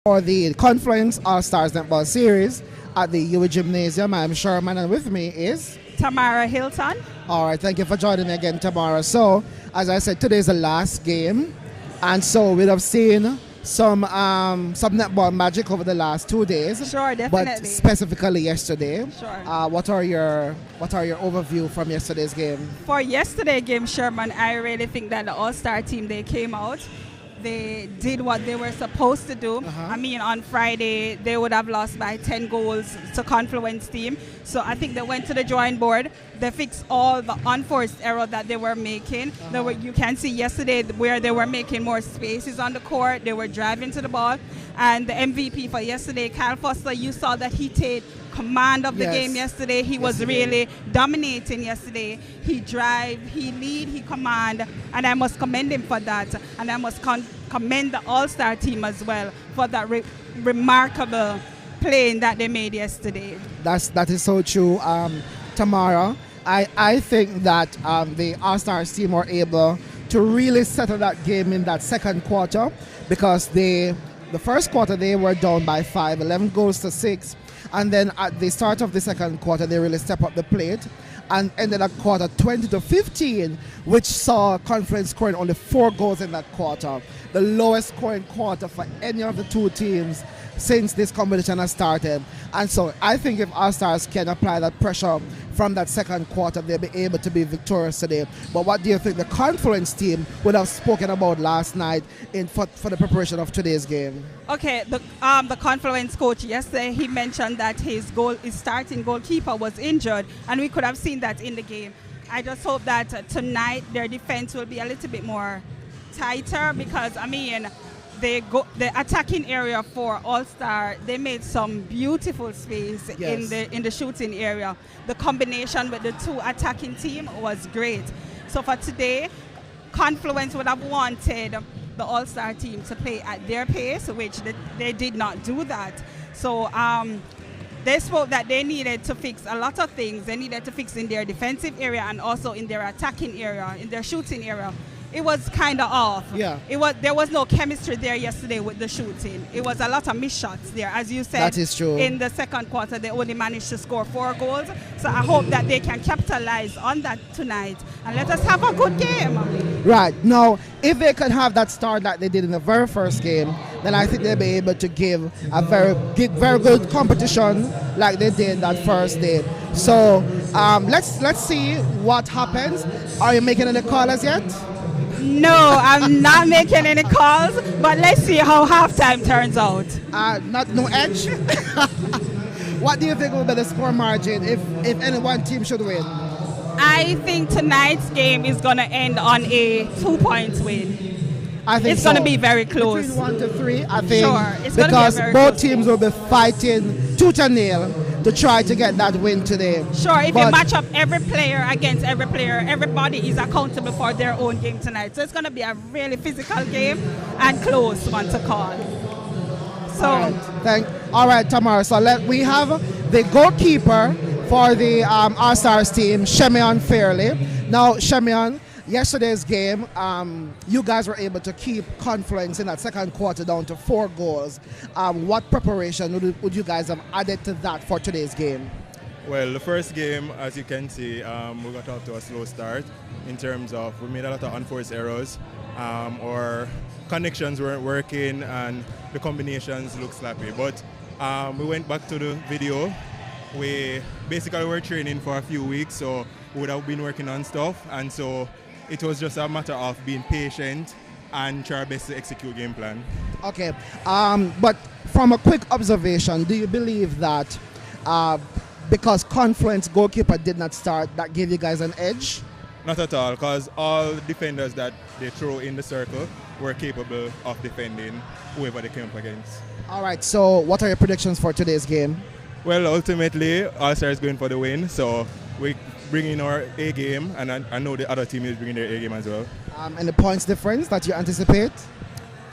For the Confluence All-Stars Netball Series at the UWI Gymnasium. I'm Sherman, and with me is Tamara Hilton. All right, thank you for joining me again, Tamara. So, as I said, today is the last game, and so we'd have seen some netball magic over the last 2 days. Sure, definitely. But specifically yesterday. Sure. What are your overview from yesterday's game? For yesterday's game, Sherman, I really think that the All-Star team, they came out. They did what they were supposed to do. I mean, on Friday, they would have lost by 10 goals to Confluence team. So I think they went to the drawing board. They fixed all the unforced error that they were making. You can see yesterday where they were making more spaces on the court. They were driving to the ball. And the MVP for yesterday, Kyle Foster, you saw that he take command of the game yesterday. He was really dominating yesterday. He drive, he lead, he command, and I must commend him for that. And I must commend the All-Star team as well for that remarkable playing that they made yesterday. That is so true, Tamara. I think that the All-Stars team were able to really settle that game in that second quarter, because the first quarter they were down by 5, 11 goals to 6. And then at the start of the second quarter, they really step up the plate and ended at quarter 20-15, which saw Confluence scoring only 4 goals in that quarter. The lowest scoring quarter for any of the two teams since this competition has started. And so I think if All-Stars can apply that pressure from that second quarter, they'll be able to be victorious today. But what do you think the Confluence team would have spoken about last night for the preparation of today's game? Okay, the Confluence coach yesterday, he mentioned that his starting goalkeeper was injured, and we could have seen that in the game. I just hope that tonight their defense will be a little bit more tighter, because I mean, the attacking area for All-Star, they made some beautiful space in the shooting area. The combination with the two attacking team was great. So for today, Confluence would have wanted the All-Star team to play at their pace, which they did not do that. So they spoke that they needed to fix a lot of things. They needed to fix in their defensive area and also in their attacking area, in their shooting area. It was kind of off. Yeah. There was no chemistry there yesterday with the shooting. It was a lot of missed shots there. As you said, that is true. In the second quarter, they only managed to score 4 goals. So I hope that they can capitalize on that tonight and let us have a good game. Right. Now, if they can have that start like they did in the very first game, then I think they'll be able to give a very good competition like they did that first day. So let's see what happens. Are you making any callers yet? No, I'm not making any calls, but let's see how halftime turns out. No edge? What do you think will be the score margin if any one team should win? I think tonight's game is going to end on a 2-point win. I think it's going to be very close. Between 1 to 3, I think. Sure, it's because be both teams will be fighting tooth and nail to try to get that win today. Sure, if you match up every player against every player, everybody is accountable for their own game tonight. So it's going to be a really physical game and close one to call. So, all right, Tamara. So we have the goalkeeper for the All-Stars team, Shemion Fairley. Now, Shemion, yesterday's game, you guys were able to keep Confluence in that second quarter down to 4 goals. What preparation would you guys have added to that for today's game? Well, the first game, as you can see, we got off to a slow start in terms of we made a lot of unforced errors. Our connections weren't working and the combinations looked sloppy. But we went back to the video. We basically were training for a few weeks, so we would have been working on stuff. And so it was just a matter of being patient and try our best to execute game plan. Okay, but from a quick observation, do you believe that because Confluence goalkeeper did not start, that gave you guys an edge? Not at all, because all defenders that they throw in the circle were capable of defending whoever they came up against. All right, so what are your predictions for today's game? Well, ultimately, All-Star is going for the win, so we bring in our A game, and I know the other team is bringing their A game as well. And the points difference that you anticipate?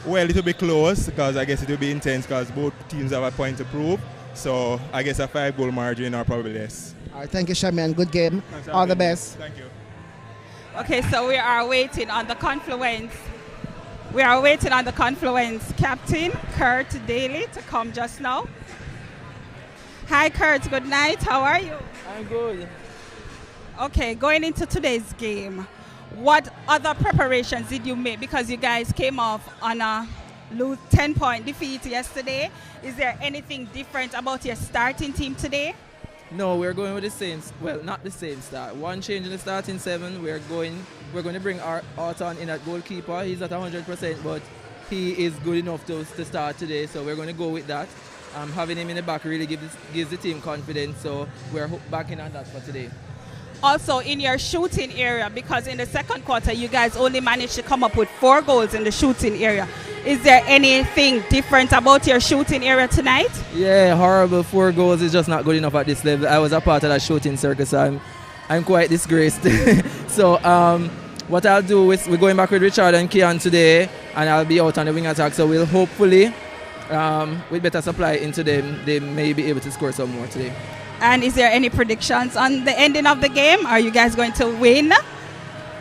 Well, it will be close, because I guess it will be intense, because both teams have a point to prove. So I guess a 5-goal margin or probably less. All right, thank you, Shemion. Good game. All the best. Thank you. Okay, so we are waiting on the Confluence We are waiting on the Confluence captain, Kurt Daly, to come just now. Hi, Kurt. Good night. How are you? I'm good. Okay, going into today's game, what other preparations did you make? Because you guys came off on a 10-point defeat yesterday. Is there anything different about your starting team today? No, we're going with the same. Well, not the same start. One change in the starting 7. We're going to bring our Orton in at goalkeeper. He's at 100%, but he is good enough to start today. So we're going to go with that. Having him in the back really gives the team confidence. So we're backing on that for today. Also, in your shooting area, because in the second quarter, you guys only managed to come up with 4 goals in the shooting area. Is there anything different about your shooting area tonight? Yeah, horrible. 4 goals is just not good enough at this level. I was a part of that shooting circus. I'm quite disgraced. So what I'll do is we're going back with Richard and Kian today, and I'll be out on the wing attack. So we'll hopefully, with better supply into them, they may be able to score some more today. And is there any predictions on the ending of the game? Are you guys going to win?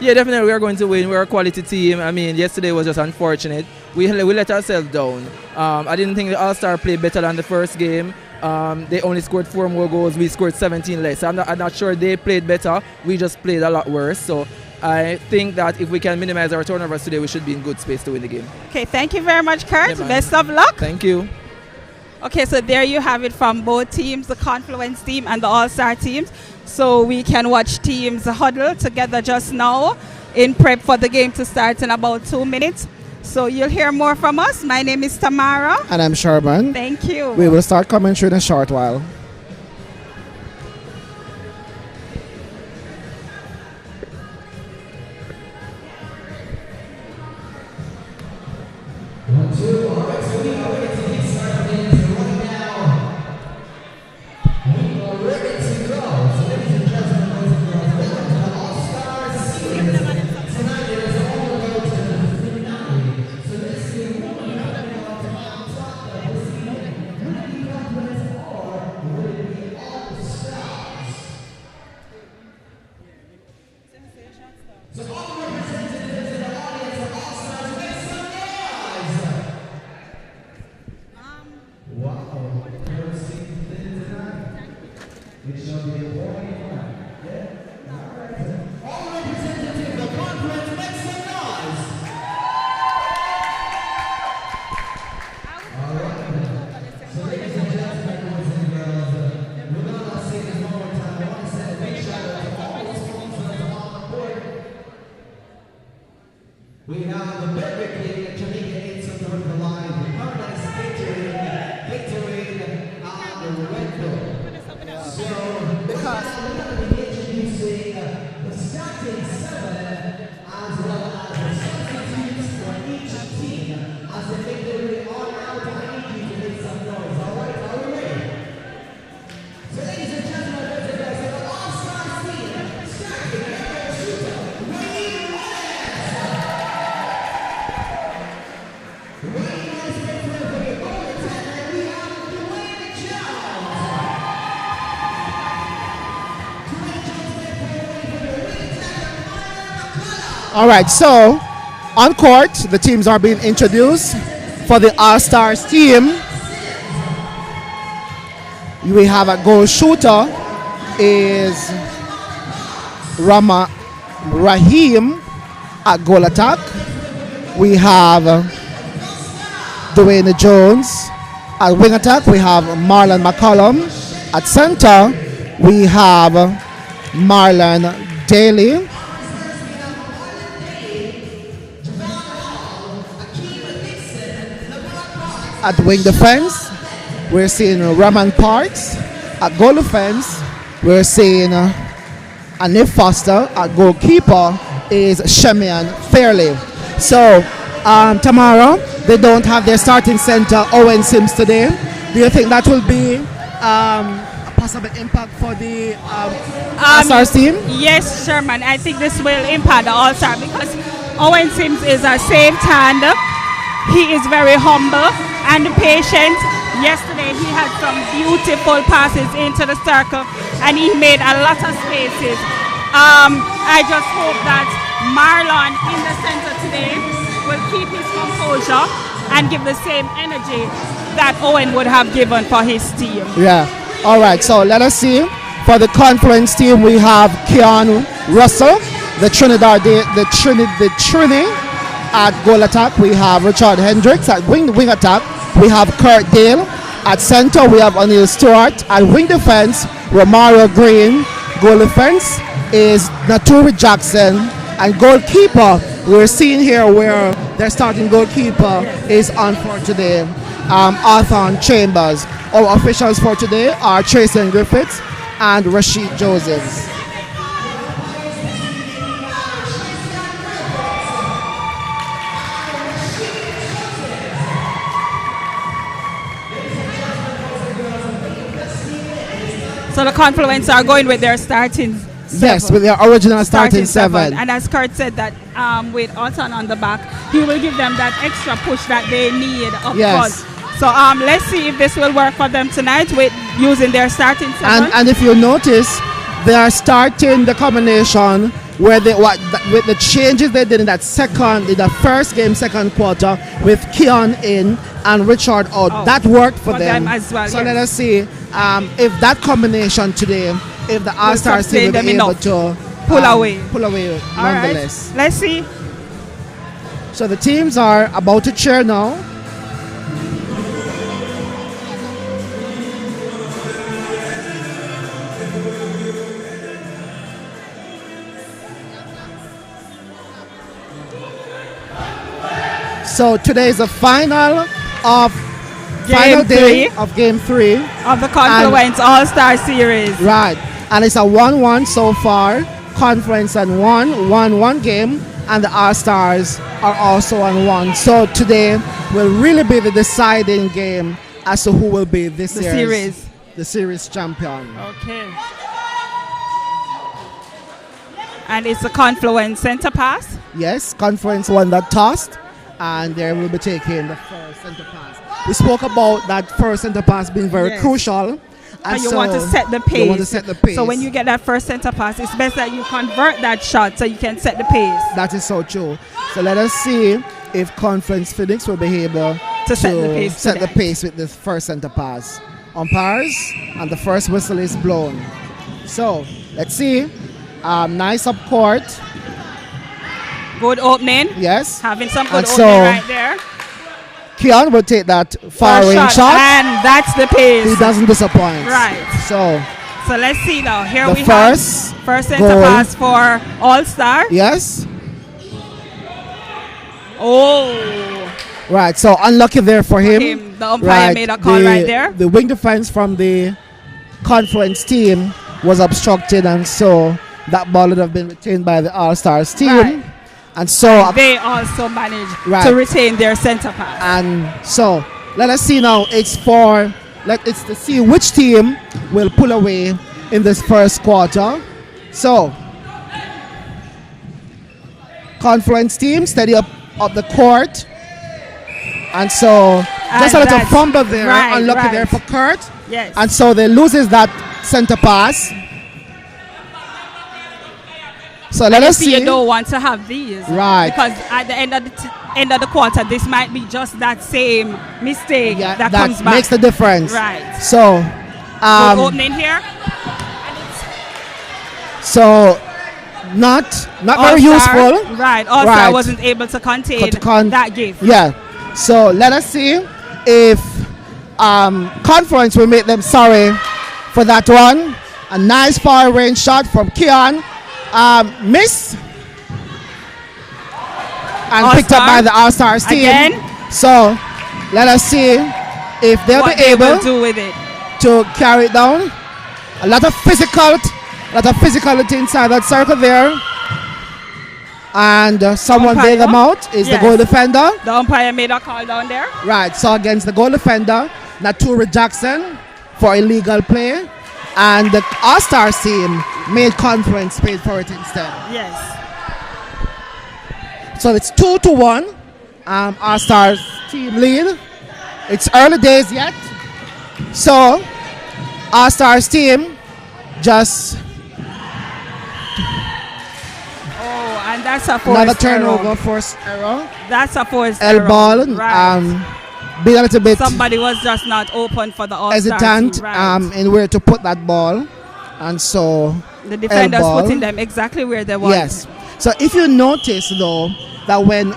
Yeah, definitely we are going to win. We're a quality team. I mean, yesterday was just unfortunate. We let ourselves down. I didn't think the All-Star played better than the first game. They only scored 4 more goals. We scored 17 less. I'm not sure they played better. We just played a lot worse. So I think that if we can minimize our turnovers today, we should be in good space to win the game. Okay, thank you very much, Kurt. Yeah, best of luck. Thank you. Okay, so there you have it from both teams, the Confluence team and the All-Star teams. So we can watch teams huddle together just now in prep for the game to start in about 2 minutes. So you'll hear more from us. My name is Tamara. And I'm Sherman. Thank you. We will start commentary in a short while. We have the American Jamaica Instant on the line. Paradise victory on the red pill. So, because we're introducing the starting 7 as well as the substitutes for each team as they make their way on out. I need you to make some noise. All right, are we ready? So, ladies and gentlemen, let's go. The All-Star team starting at the shooter. All right, so on court, the teams are being introduced. For the All-Stars team, we have a goal shooter is Raheem at goal attack. We have Dwayne Jones at wing attack. We have Marlon McCollum at center. We have Marlon Daly. At wing defense, we're seeing Raman Parks. At goal defense, we're seeing Anif Foster. At goalkeeper is Shemian Fairley. So, Tamara, they don't have their starting center, Owen Sims, today. Do you think that will be a possible impact for the All-Stars team? Yes, Sherman. I think this will impact the All-Star because Owen Sims is a safe hand. He is very humble and patient. Yesterday he had some beautiful passes into the circle and he made a lot of spaces. I just hope that Marlon in the center today will keep his composure and give the same energy that Owen would have given for his team. Yeah. All right. So let us see. For the Confluence team, we have Keanu Russell, the Trini at goal attack. We have Richard Hendricks at wing attack. We have Kurt Dale at center. We have O'Neil Stewart at wing defense. Romario Green. Goal defense is Naturi Jackson, and goalkeeper we're seeing here where their starting goalkeeper is on for today, Arthur Chambers. Our officials for today are Tracy Griffiths and Rashid Joseph. So the Confluence are going with their starting seven. Yes, with their original starting seven. And as Kurt said that with Alton on the back, he will give them that extra push that they need up Yes. front. So let's see if this will work for them tonight with using their starting seven. And if you notice, they are starting the combination where with the changes they did in the first game, second quarter, with Keon in and Richard out. Oh, that worked for them. as well. So yes. let us see if that combination today, if the All-Stars team will be able to pull away All nonetheless. Right. Let's see. So the teams are about to cheer now. So today is the final day of game 3 of the Confluence All-Star Series. Right, and it's a 1-1 so far. Confluence and 1-1 game, and the All-Stars are also on 1. So today will really be the deciding game as to who will be the series champion. Okay. And it's a Confluence center pass. Yes, Confluence won that toss, and they will be taking the first center pass. We spoke about that first center pass being very crucial. And you want to set the pace. You want to set the pace. So when you get that first center pass, it's best that you convert that shot so you can set the pace. That is so true. So let us see if Confluence Phoenix will be able to set the pace with the first center pass. Umpires, and the first whistle is blown. So let's see. Nice up court. Good opening. Yes. Having some good opening right there. Keon will take that far range shot. And that's the pace. He doesn't disappoint. Right. So let's see now. Here we have first center pass for All-Star. Yes. Oh. Right. So unlucky there for him. The umpire made a call right there. The wing defense from the Confluence team was obstructed, and so that ball would have been retained by the All-Stars team. Right. And so they also managed to retain their center pass. And so let us see now. It's to see which team will pull away in this first quarter. So Confluence team steady up the court. And so just a little fumble there, unlucky there for Kurt. Yes. And so they loses that center pass. So let us see. You don't want to have these, right? Because at the end of the quarter, this might be just that same mistake that comes back. That makes the difference, right? So, good opening here. So, not very useful, right? All-Star wasn't able to contain that gift. Yeah. So let us see if Confluence will make them sorry for that one. A nice far range shot from Keon. Miss and picked up by the All-Stars team. Again. So let us see if they'll be able to carry it down. A lot of physicality inside that circle there. And someone bailed them out is the goal defender. The umpire made a call down there. Right, so against the goal defender, Naturi Jackson for illegal play. And the All-Stars team made Confluence paid for it instead. Yes. So it's 2-1. All-Stars team lead. It's early days yet. So All-Stars team just... And And that's a forced Another turnover, error. forced error. That's a forced L error. ball. Right. Be a little bit Somebody was just not open for the All-Star hesitant team, right. in where to put that ball. And so The defenders ball. putting them exactly where they want. yes. So if you notice though that when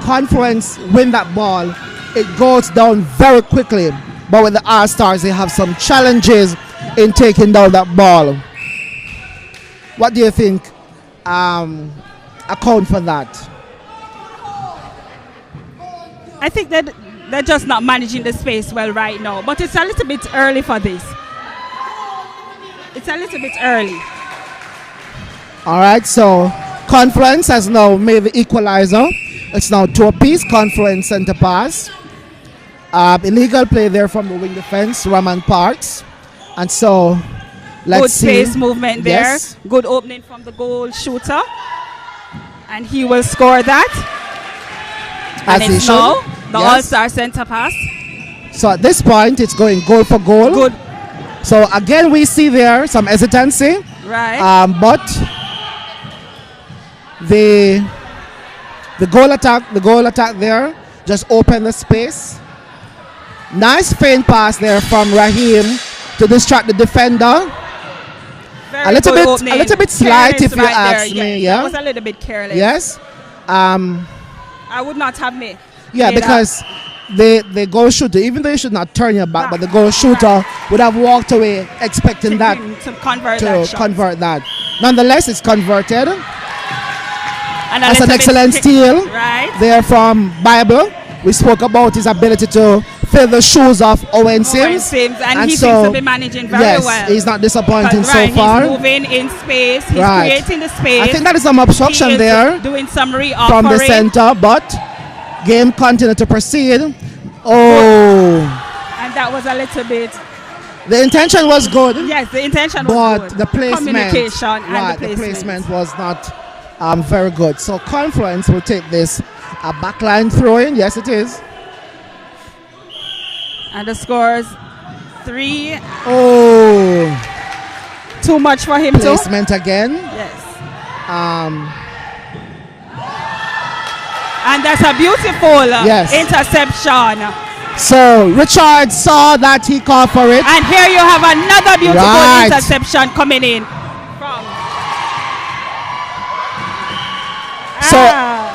Confluence win that ball, it goes down very quickly. But with the All-Stars, they have some challenges in taking down that ball. What do you think account for that? I think that they're just not managing the space well right now. But it's a little bit early for this. It's a little bit early. All right, so Confluence has now made the equalizer. It's now 2 apiece. Confluence center pass. Illegal play there from the wing defense, Raman Parks. And so, let's Good see. space movement there. Yes. Good opening from the goal shooter. And he will score that. As And he it's should. now the Yes. All-Star center pass. So at this point, it's going goal for goal. Good. So again, we see there some hesitancy. Right. But the goal attack there just opened the space. Nice feint pass there from Raheem to distract the defender. Very a little good bit opening. a little bit slight, Careless if you right there, ask me. yes. Yeah. That was a little bit careless. Yes. I would not have made. Yeah, made because the goal shooter, even though you should not turn your back, but the goal shooter would have walked away expecting that to convert to that shot. convert that. Nonetheless, it's converted. And a That's an little bit excellent kick- steal Right. there from Bible. We spoke about his ability to fill the shoes of Owen Sims. And he so, seems to be managing very yes, well. he's not disappointing Because, so right, far. He's moving in space. He's Right. creating the space. I think that is some obstruction He is there doing some reoffering. from the center, but game continued to proceed. Oh, And that was a little bit. the intention was good, Yes, the intention was but good. the placement, Communication and right, the placement. was not very good. So Confluence will take this a backline throw-in. Yes, it is. And the scores 3. Oh, Too much for him to. placement again. Yes. Um, And that's a beautiful Yes. interception. so Richard saw that, he called for it. And here you have another beautiful Right. interception coming in. From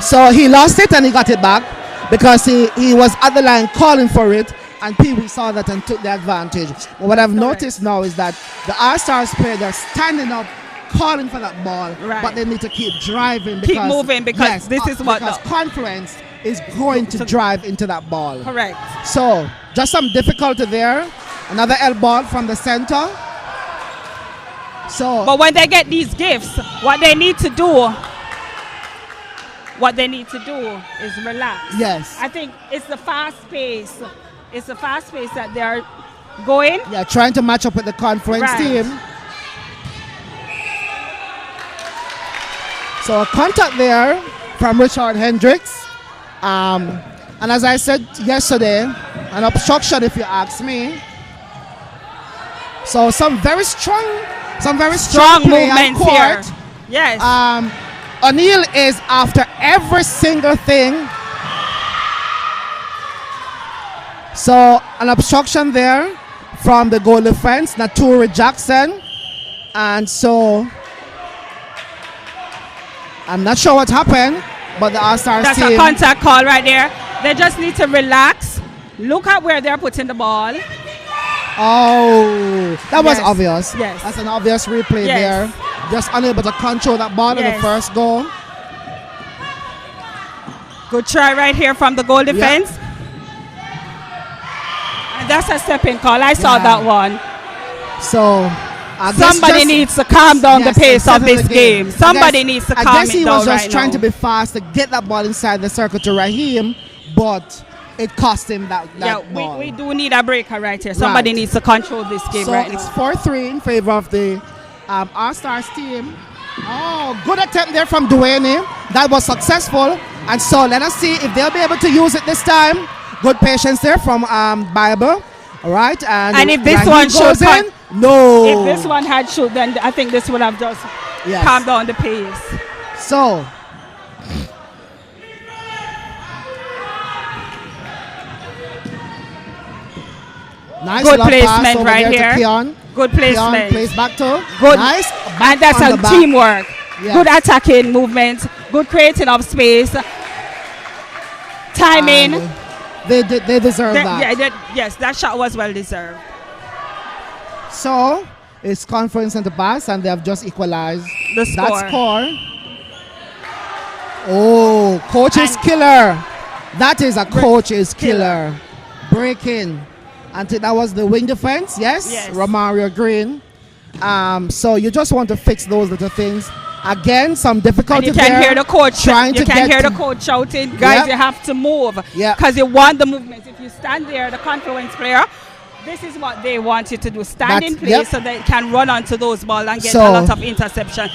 So he lost it and he got it back because he was at the line calling for it, and Pee Wee saw that and took the advantage. But what I've noticed now is that the All-Stars player, they're standing up calling for that ball, Right. but they need to keep driving Keep because moving because this is what because the- Confluence is going to drive into that ball. correct. So just some difficulty there. Another L ball from the center. So But when they get these gifts, what they need to do is relax. yes, I think it's the fast pace. It's the fast pace that they're going. yeah, trying to match up with the Confluence Right. team. So a contact there from Richard Hendricks. And as I said yesterday, an obstruction if you ask me. So some very strong Strong play on movements court. here. Yes. O'Neill is after every single thing. So an obstruction there from the goal defense, Naturi Jackson. And so I'm not sure what happened, but the All-Stars That's team. a contact call right there. They just need to relax. Look at where they're putting the ball. Oh, that was Yes. obvious. Yes. That's an obvious replay Yes. there. Just unable to control that ball in the Yes. first goal. Good try right here from the goal defense. And that's a stepping call. I saw Yeah. that one. So I guess Somebody just- needs to calm down Yes, the pace and of settle this the game. Somebody I guess- needs to I calm guess he it was down just right trying now. to be fast to get that ball inside the circle to Raheem, but it cost him that ball. we do need a breaker right here. Somebody Right. needs to control this game So right it's now. 4-3 in favor of the All-Stars team. Oh, good attempt there from Duane. That was successful. And so let us see if they'll be able to use it this time. Good patience there from Bible. All right. And if this Raheem one goes should in, no. If this one had shoot, then I think this would have just Yes. calmed down the pace. So Nice Good love pass placement over right there to here. Keon. Good Keon placement. plays back to. Good. Nice. And that's on a the back. teamwork. Yes. Good attacking movement. Good creating of space. Timing. And they deserve that. Yes, that shot was well deserved. So it's Confluence center pass, and they have just equalized The score. that score. Oh, coach's And- killer. That is a coach's killer. Breaking. And that was the wing defense, yes? Yes. Romario Green. So you just want to fix those little things. Again, some difficulty And you can there. hear the coach. Trying You to can get hear the coach shouting, guys, Yep. you have to move. Yep. Because you want the movement. If you stand there, the Confluence player, this is what they want you to do. Stand in place so they can run onto those balls and get a lot of interception.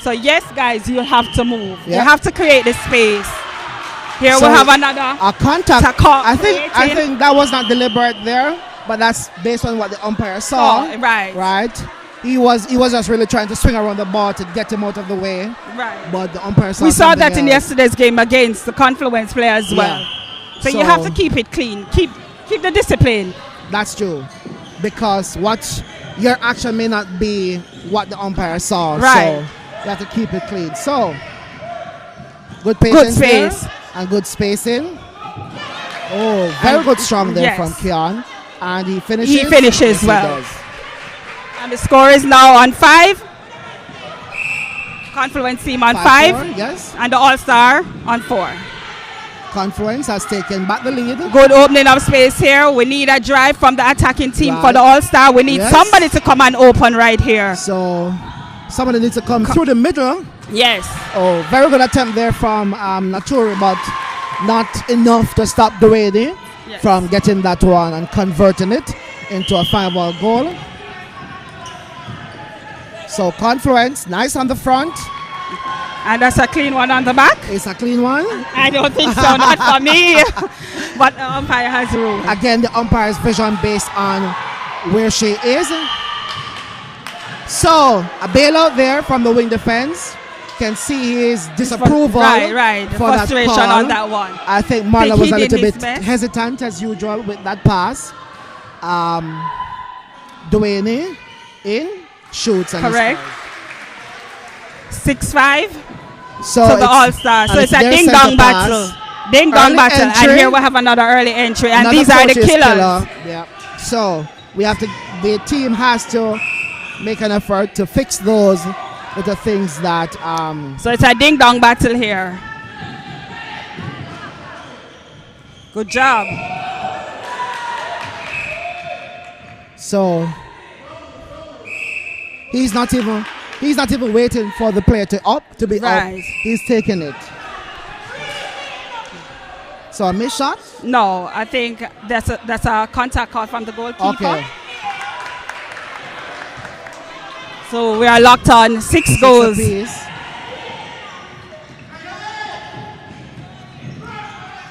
So yes, guys, you have to move. You have to create the space. Here we have another a contact. I think creating. that was not deliberate there, but that's based on what the umpire saw. Oh, right. Right. He was just really trying to swing around the ball to get him out of the way. Right. But the umpire saw We saw that in something else. yesterday's game against the Confluence player as well. Yeah. So you have to keep it clean. Keep the discipline. That's true. Because what your action may not be what the umpire saw. Right. So you have to keep it clean. So good patience Good space. there and good spacing. Oh, very good strong there yes. from Keon. And he finishes. He finishes Yes, he well. does. And the score is now on 5. Confluence team on 5. 5-4, yes. And the All-Star on 4. Confluence has taken back the lead. Good opening of space here. We need a drive from the attacking team for Right. the All-Star. We need Yes. somebody to come and open right here. So somebody needs to come through the middle. Yes. Oh, very good attempt there from Naturi, but not enough to stop Duane from getting that one and converting it into a 5-ball goal. So Confluence, nice on the front. And that's a clean one on the back. It's a clean one. I don't think so, not for me. But the umpire has ruled. Again, the umpire's vision based on where she is. So a bailout there from the wing defense. Can see his disapproval Right. The for that frustration call. on that one. I think Marla Think was he a did little his bit best. hesitant as usual with that pass. Duane in, shoots and Correct. scores. 6-5. So the it's- All-Star. So and it's a their ding-dong center pass. battle. Ding-dong Early battle. entry. And here we have another early entry. And Another these are the coach's killers. killer. Yeah. So the team has to make an effort to fix those little things that So it's a ding-dong battle here. Good job. so he's not even waiting for the player to be Right. up. He's taking it. So a missed shot? No, I think that's a contact call from the goalkeeper. Okay. So we are locked on 6 goals. apiece.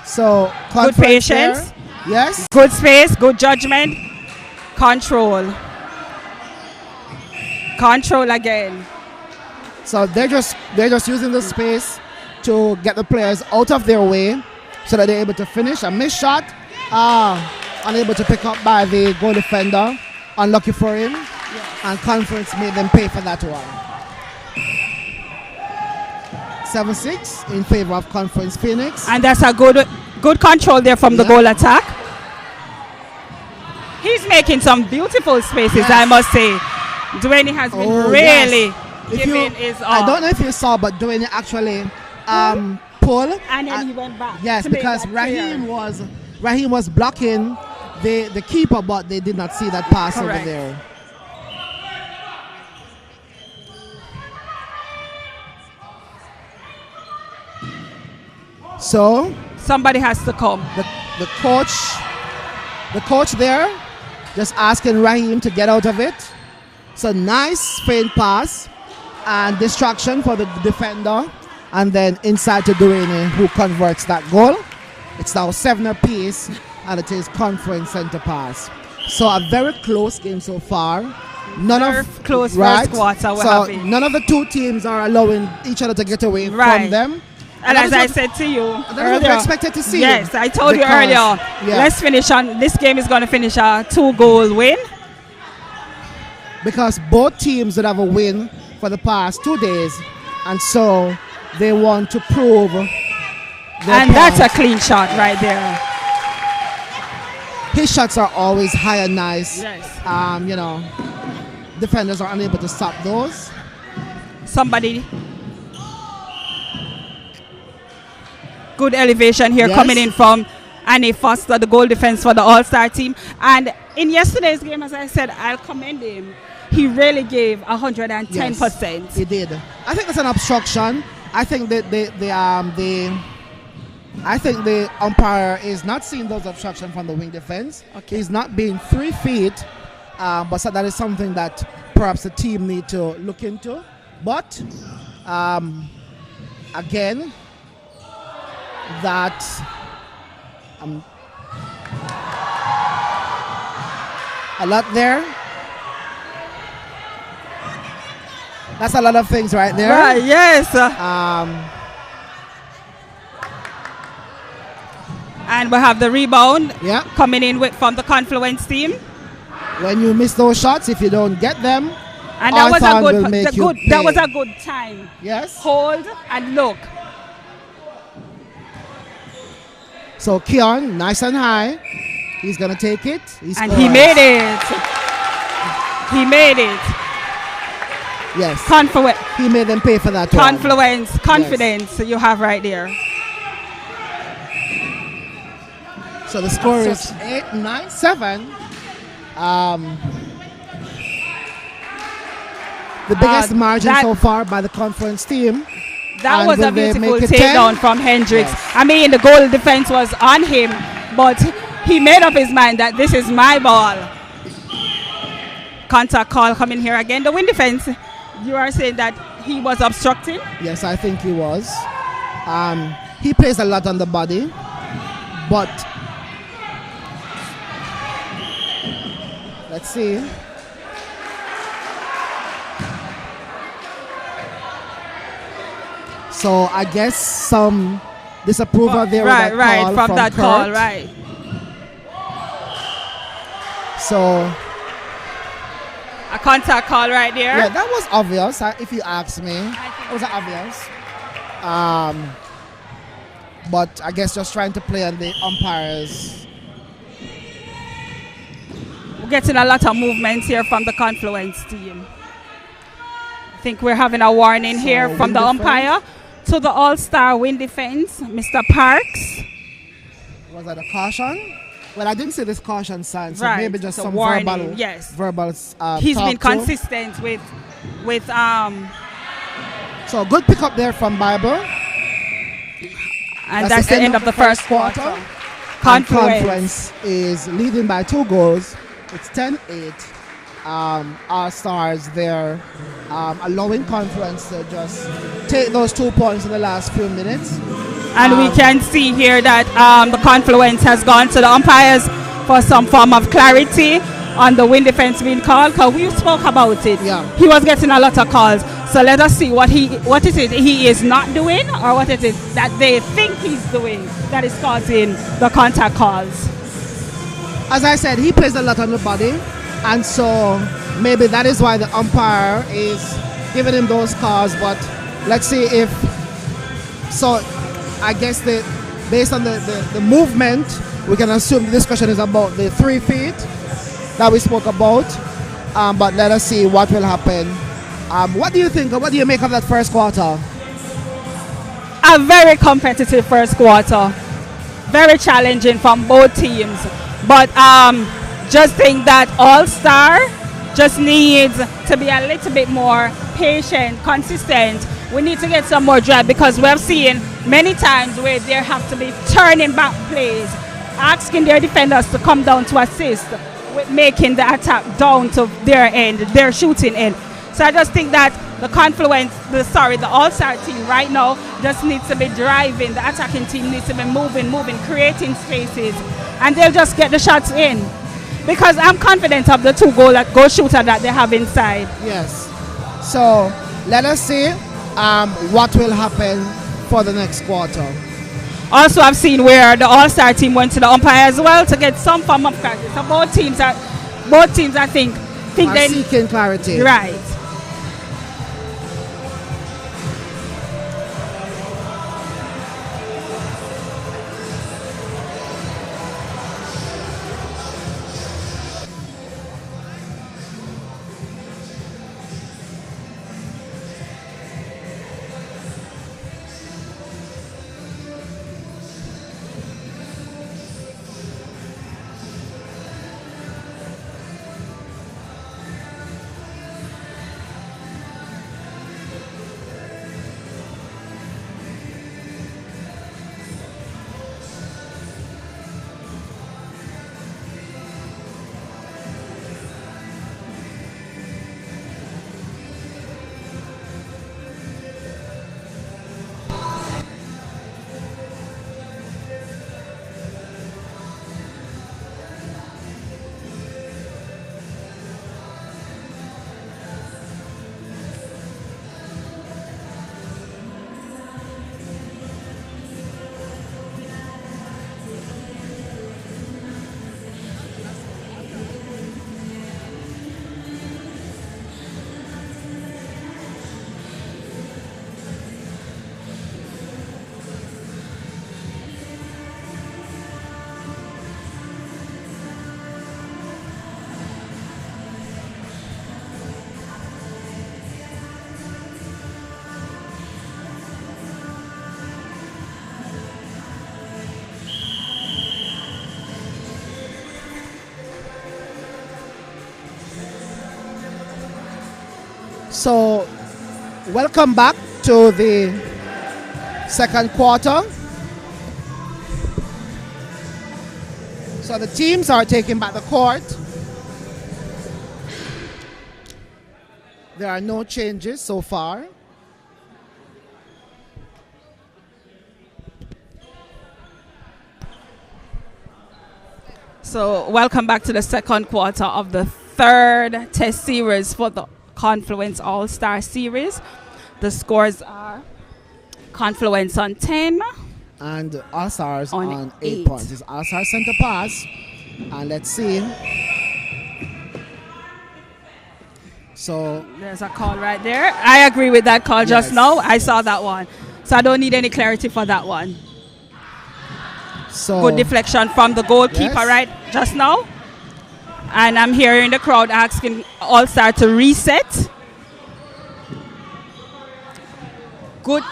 So Good Confluence there. patience. Yes. Good space, good judgment, control. Control again. So they're just using the space to get the players out of their way so that they're able to finish. A missed shot, unable to pick up by the goal defender. Unlucky for him. And Confluence made them pay for that one. 7-6 in favor of Confluence Phoenix. And that's a good control there from the goal attack. He's making some beautiful spaces, I must say. Duane has been really giving his all. I don't know if you saw, but Duane actually pull. And then he went back. Yes, to make because that Raheem was blocking the keeper, but they did not see that pass over Correct. there. So somebody has to come. the coach there just asking Raheem to get out of it. So nice faint pass and distraction for the defender, and then inside to Duane, who converts that goal. It's now 7 apiece, and it is Confluence center pass. So a very close game so far. Close right. first quarter we're So having. none of the two teams are allowing each other to get away Right. from them. And as I said to you That's what earlier, we expected to see. yes, I told you Because, earlier, yeah. let's finish on, this game is going to finish a 2-goal win. Because both teams would have a win for the past 2 days, and so they want to prove their And that's a point. clean shot right there. His shots are always high and nice. Yes. You know, defenders are unable to stop those. Somebody. Good elevation here Yes. coming in from Annie Foster, the goal defense for the All-Star team. And in yesterday's game, as I said, I'll commend him. He really gave 110%. Yes, he did. I think it's an obstruction. I think that the umpire is not seeing those obstructions from the wing defense. Okay. He's not being 3 feet, but so that is something that perhaps the team need to look into. But again, that a lot there. That's a lot of things right there. Right, yes. And we have the rebound Yeah. coming in from the Confluence team. When you miss those shots, if you don't get them, And that was Arthur will make you that was pay. a good time. Yes. Hold and look. So Keon, nice and high. He's gonna take it. And he made it. He made it. Yes. He made them pay for that one. Confluence, confidence you have right there. So the score is 8-9-7. The biggest margin so far by the Confluence team. That And was will a they beautiful make it takedown 10? from Hendricks. Yes. I mean, the goal defense was on him, but he made up his mind that this is my ball. Contact call coming here again. The wing defense, you are saying that he was obstructing? Yes, I think he was. He plays a lot on the body, but let's see. So I guess some disapproval there with that call from that Kurt. call, right. So A contact call right there. yeah, that was obvious. If you ask me, it was obvious. But I guess just trying to play on the umpires. We're getting a lot of movements here from the Confluence team. I think we're having a warning So here from win the defense. umpire to the All-Star win defense, Mr. Parks. Was that a caution? Well, I didn't see this caution sign, so Right, maybe just it's a some warning, verbal. yes. Verbal. He's talk been to. consistent with So good pick up there from Bible. and that's the end of the first quarter. And Confluence. is leading by 2 goals. It's 10-8. Our stars there allowing Confluence to just take those 2 points in the last few minutes. And we can see here that the Confluence has gone to the umpires for some form of clarity on the win defense being called, because we spoke about it. Yeah. He was getting a lot of calls. So let us see what is it he is not doing, or what is it that they think he's doing that is causing the contact calls. As I said, he plays a lot on the body, and so maybe that is why the umpire is giving him those calls. But let's see if so. I guess based on the movement, we can assume the discussion is about the 3 feet that we spoke about. But let us see what will happen. What do you think? What do you make of that first quarter? A very competitive first quarter, very challenging from both teams. But just think that All-Star just needs to be a little bit more patient, consistent. We need to get some more drive, because we have seen many times where there have to be turning back plays, asking their defenders to come down to assist with making the attack down to their end, their shooting end. So I just think that the Confluence, the All-Star team right now just needs to be driving. The attacking team needs to be moving, creating spaces, and they'll just get the shots in. Because I'm confident of the 2 goal shooter that they have inside. Yes. So let us see what will happen for the next quarter. Also, I've seen where the All-Star team went to the umpire as well to get some form of clarity. So both teams, I think Are they seeking clarity. right. So, welcome back to the second quarter. So the teams are taking back the court. There are no changes so far. So welcome back to the second quarter of the third test series for the Confluence All-Star Series. The scores are Confluence on 10. And All-Stars on 8 8 points. It's All-Star center pass. And let's see. So There's a call right there. I agree with that call just Yes. now. I saw that one. So I don't need any clarity for that one. So Good deflection from the goalkeeper Yes. right just now. And I'm hearing the crowd asking All-Star to reset. Good.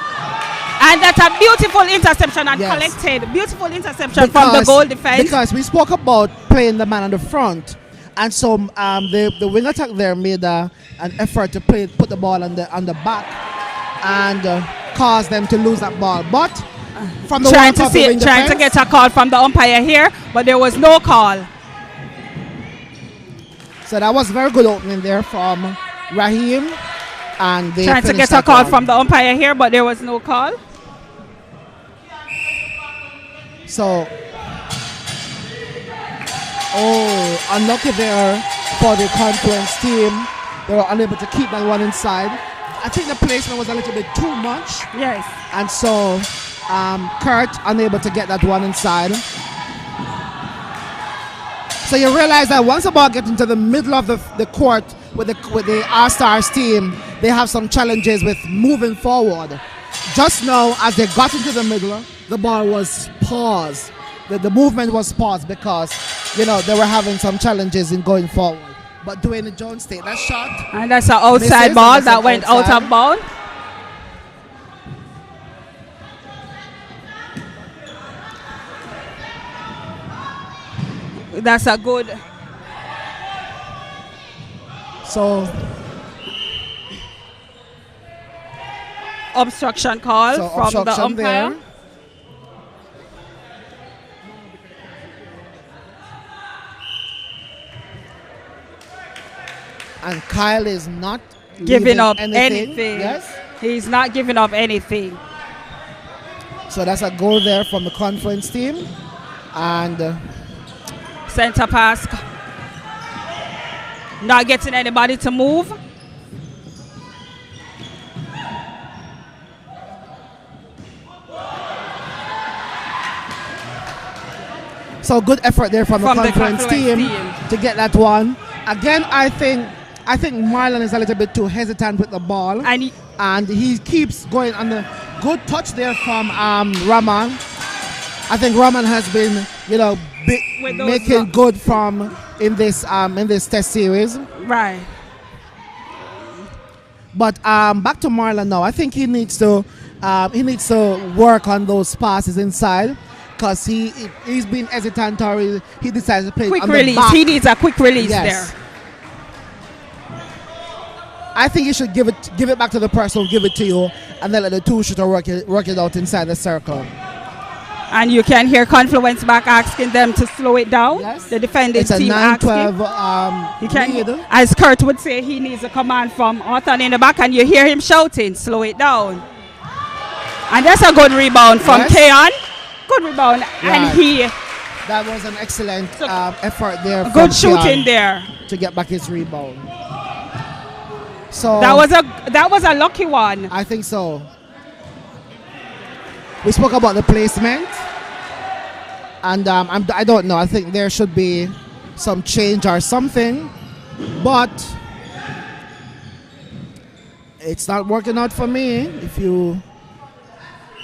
And that's a beautiful interception and Yes. collected. Beautiful interception from the goal defense. Because we spoke about playing the man on the front. And so the wing attack there made an effort to put the ball on the back and cause them to lose that ball. But from the trying one to of the see wing it, trying to defense, get a call from the umpire here, but there was no call. so that was very good opening there from Raheem. And they Trying to finished get a that call one. from the umpire here, but there was no call. So, unlucky there for the Confluence team. They were unable to keep that one inside. I think the placement was a little bit too much. Yes. And so, Kurt unable to get that one inside. So you realize that once the ball gets into the middle of the court with the All-Stars team, they have some challenges with moving forward. Just now, as they got into the middle, the ball was paused. The movement was paused because, they were having some challenges in going forward. But Dwayne Jones take that shot. And that's an outside Misses, ball and that that's went outside. out of bound. That's a good. So Obstruction call from the obstruction umpire. there. And Kyle is not Giving leaving up anything. Yes. He's not giving up anything. So that's a goal there from the Confluence team. And Center pass. Not getting anybody to move. So good effort there from the Confluence team team. to get that one. Again, I think Marlon is a little bit too hesitant with the ball, and he keeps going on the good touch there from Rahman. I think Rahman has been, making good from in this test series. Right. But back to Marlon now. I think he needs to work on those passes inside, because he's been hesitant, or he decides to play quick on release. the back. He needs a quick release there. I think you should give it back to the person who give it to you, and then let the two shooter work it out inside the circle. And you can hear Confluence back asking them to slow it down. Yes. The defending It's a team 9-12 lead. As Kurt would say, he needs a command from Arthur in the back, and you hear him shouting, slow it down. And that's a good rebound from Keon. Good rebound. Right. And that was an excellent effort there. Good shooting there to get back his rebound. So that was a lucky one. I think so. We spoke about the placement, and I don't know. I think there should be some change or something, but it's not working out for me.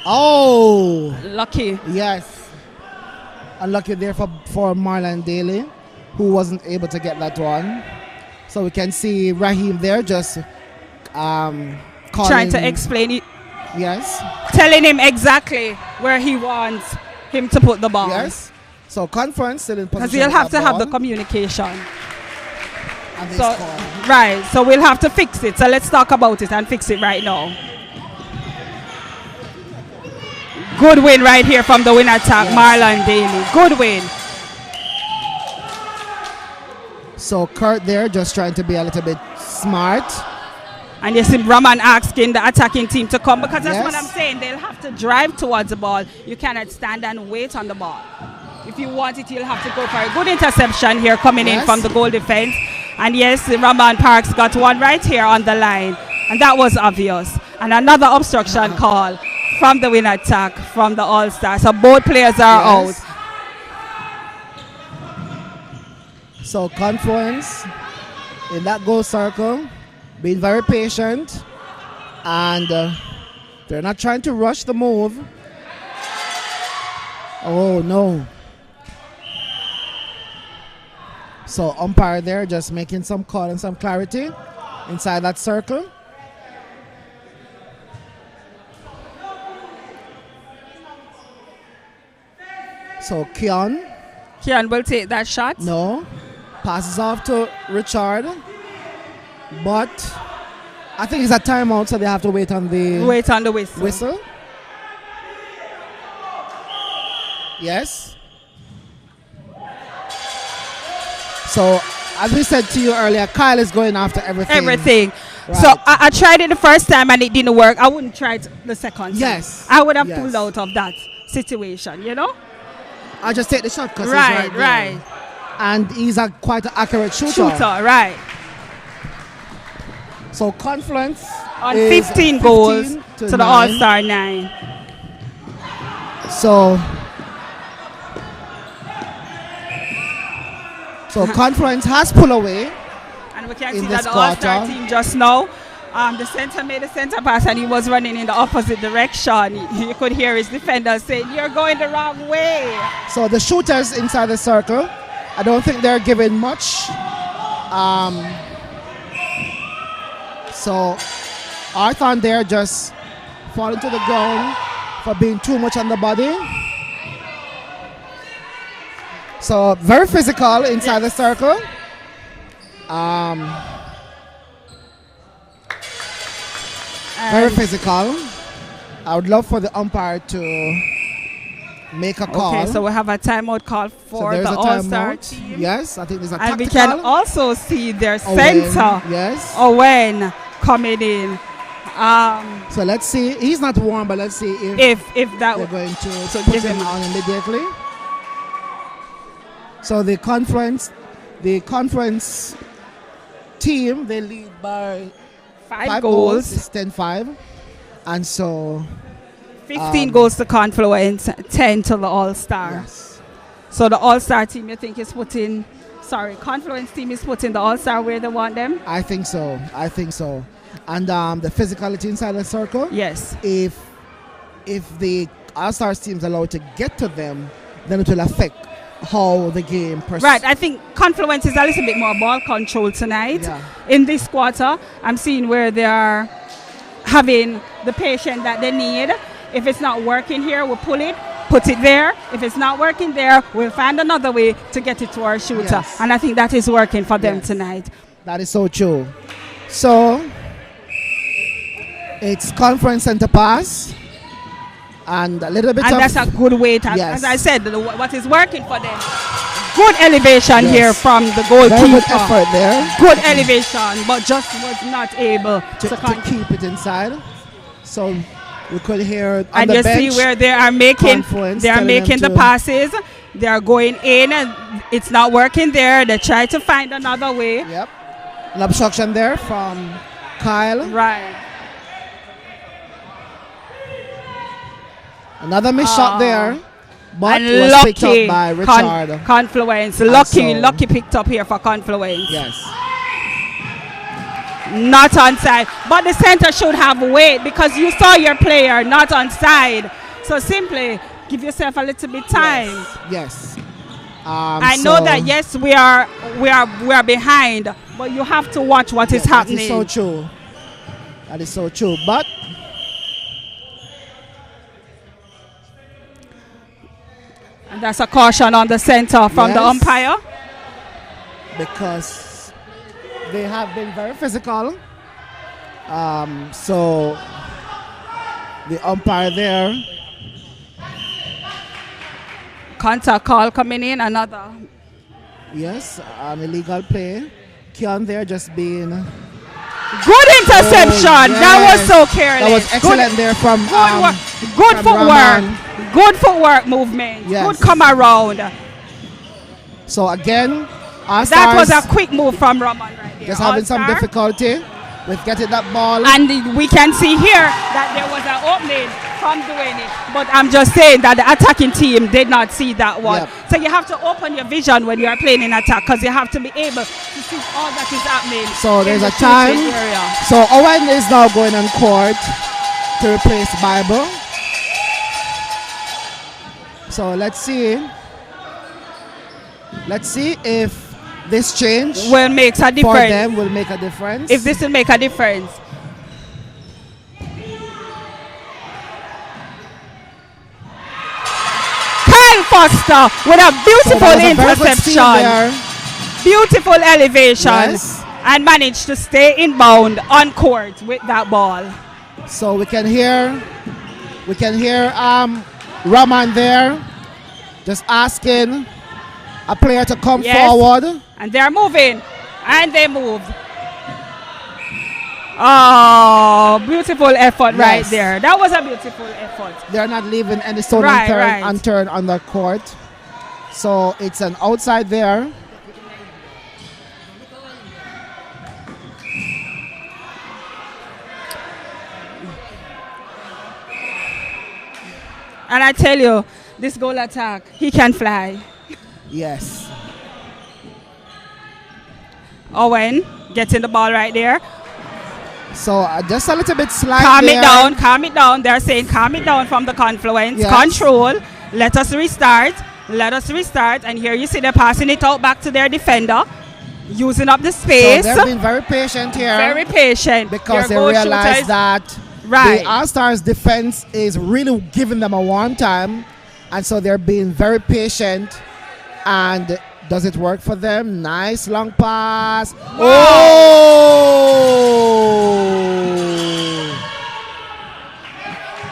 Lucky. Yes, unlucky there for Marlon Daly, who wasn't able to get that one. So we can see Raheem there just trying to explain it. Yes. Telling him exactly where he wants him to put the ball. Yes. So Confluence still in position. Because he'll have to have the communication. And they score. Right. Right. So we'll have to fix it. So let's talk about it and fix it right now. Good win right here from the win attack, Marlon Daly. Good win. So Kurt there just trying to be a little bit smart. And you see Rahman asking the attacking team to come, because that's what I'm saying. They'll have to drive towards the ball. You cannot stand and wait on the ball. If you want it, you'll have to go for a good interception here coming in from the goal defense. And yes, Rahman Parks got one right here on the line. And that was obvious. And another obstruction call from the win attack from the All-Star. So both players are out. So Confluence in that goal circle, being very patient, and they're not trying to rush the move. Oh no. So umpire there just making some call and some clarity inside that circle. So Keon will take that shot. No. Passes off to Richard. But I think it's a timeout, so they have to wait on the whistle. Yes. So, as we said to you earlier, Kyle is going after everything. Right. So, I tried it the first time and it didn't work. I wouldn't try it the second time. Yes. I would have pulled out of that situation, I just take the shot because he's right. And he's quite an accurate shooter. Right. So Confluence on 15 goals to the All-Star 9. So Confluence has pulled away. And we can see that the All-Star team just now, the center made a center pass and he was running in the opposite direction. You could hear his defender saying, "You're going the wrong way." So the shooters inside the circle, I don't think they're giving much. So Arthur there just falling to the ground for being too much on the body. So very physical inside the circle. Very physical. I would love for the umpire to make a call. Okay, so we have a timeout call for the All-Star team. Yes, I think there's a tactical. And we can also see their center, Owen, coming in. So let's see. He's not warm, but let's see if that we're going to put him on immediately. So the conference team, they lead by 5 goals. It's 10-5. And so 15 goes to Confluence, 10 to the All-Star. Yes. So the All-Star team, you think is putting, Confluence team is putting the All-Star where they want them? I think so. And the physicality inside the circle. Yes. If the All-Stars team's allowed to get to them, then it will affect how the game proceeds. Right, I think Confluence is a little bit more ball control tonight. Yeah. In this quarter, I'm seeing where they are having the patience that they need. If it's not working here, we'll pull it, put it there. If it's not working there, we'll find another way to get it to our shooter. Yes. And I think that is working for them Yes. tonight. That is so true. So it's Conference center pass. And a little bit And of... that's a good way to, Yes. as I said, what is working for them. Good elevation Yes. here from the goalkeeper. Very good effort there Good elevation, but just was not able to keep it inside. So we could hear on and the you bench, see where they are making Confluence they are telling making them the to- passes. They are going in and it's not working there. They try to find another way. Yep. An obstruction there from Kyle. Right. Another missed shot there. But And was picked lucky up by Richard. Confluence. And Lucky picked up here for Confluence. Yes. Not onside. But the center should have weight because you saw your player not onside. So simply give yourself a little bit time. Yes. I know that yes we are behind, but you have to watch what is happening. That is so true. That is so true. But and that's a caution on the center from the Yes. umpire. because they have been very physical. So the umpire there. Contact call coming in, another. Yes, illegal play. Keon there just being... Good interception. Oh, That was yes. so careless. That was excellent there from Good from footwork. Rahman. Good footwork movement. Yes. Good come around. So again, our That was stars a quick move from Rahman right there. just having some All-star. difficulty with getting that ball. And we can see here that there was an opening from doing it. But I'm just saying that the attacking team did not see that one. Yep. So you have to open your vision when you are playing in attack because you have to be able to see all that is happening. So in there's the a time. shooting area. So Owen is now going on court to replace Bible. So let's see. Let's see if this change Will make a for difference. them will make a difference. If this will make a difference. Kyle Foster with a So beautiful that was a very good steal interception. there. Beautiful elevation. Yes. And managed to stay inbound on court with that ball. So we can hear Rahman there just asking a player to come Yes. forward. And they're moving. And they moved. Oh, beautiful effort right Yes. there. That was a beautiful effort. They're not leaving any stone Right, unturned on the court. So it's an outside there. And I tell you, this goal attack, he can fly. Yes. Owen getting the ball right there. So just a little bit slide Calm there. it down, calm it down. They're saying calm it down from the Confluence. Yes. Control. Let us restart. Let us restart. And here you see they're passing it out back to their defender. Using up the So space. they've been very patient here. Very patient. because they Your goal realize shooter is- that Right. the All-Stars defense is really giving them a one time, and so they're being very patient. And does it work for them? Nice long pass. Oh!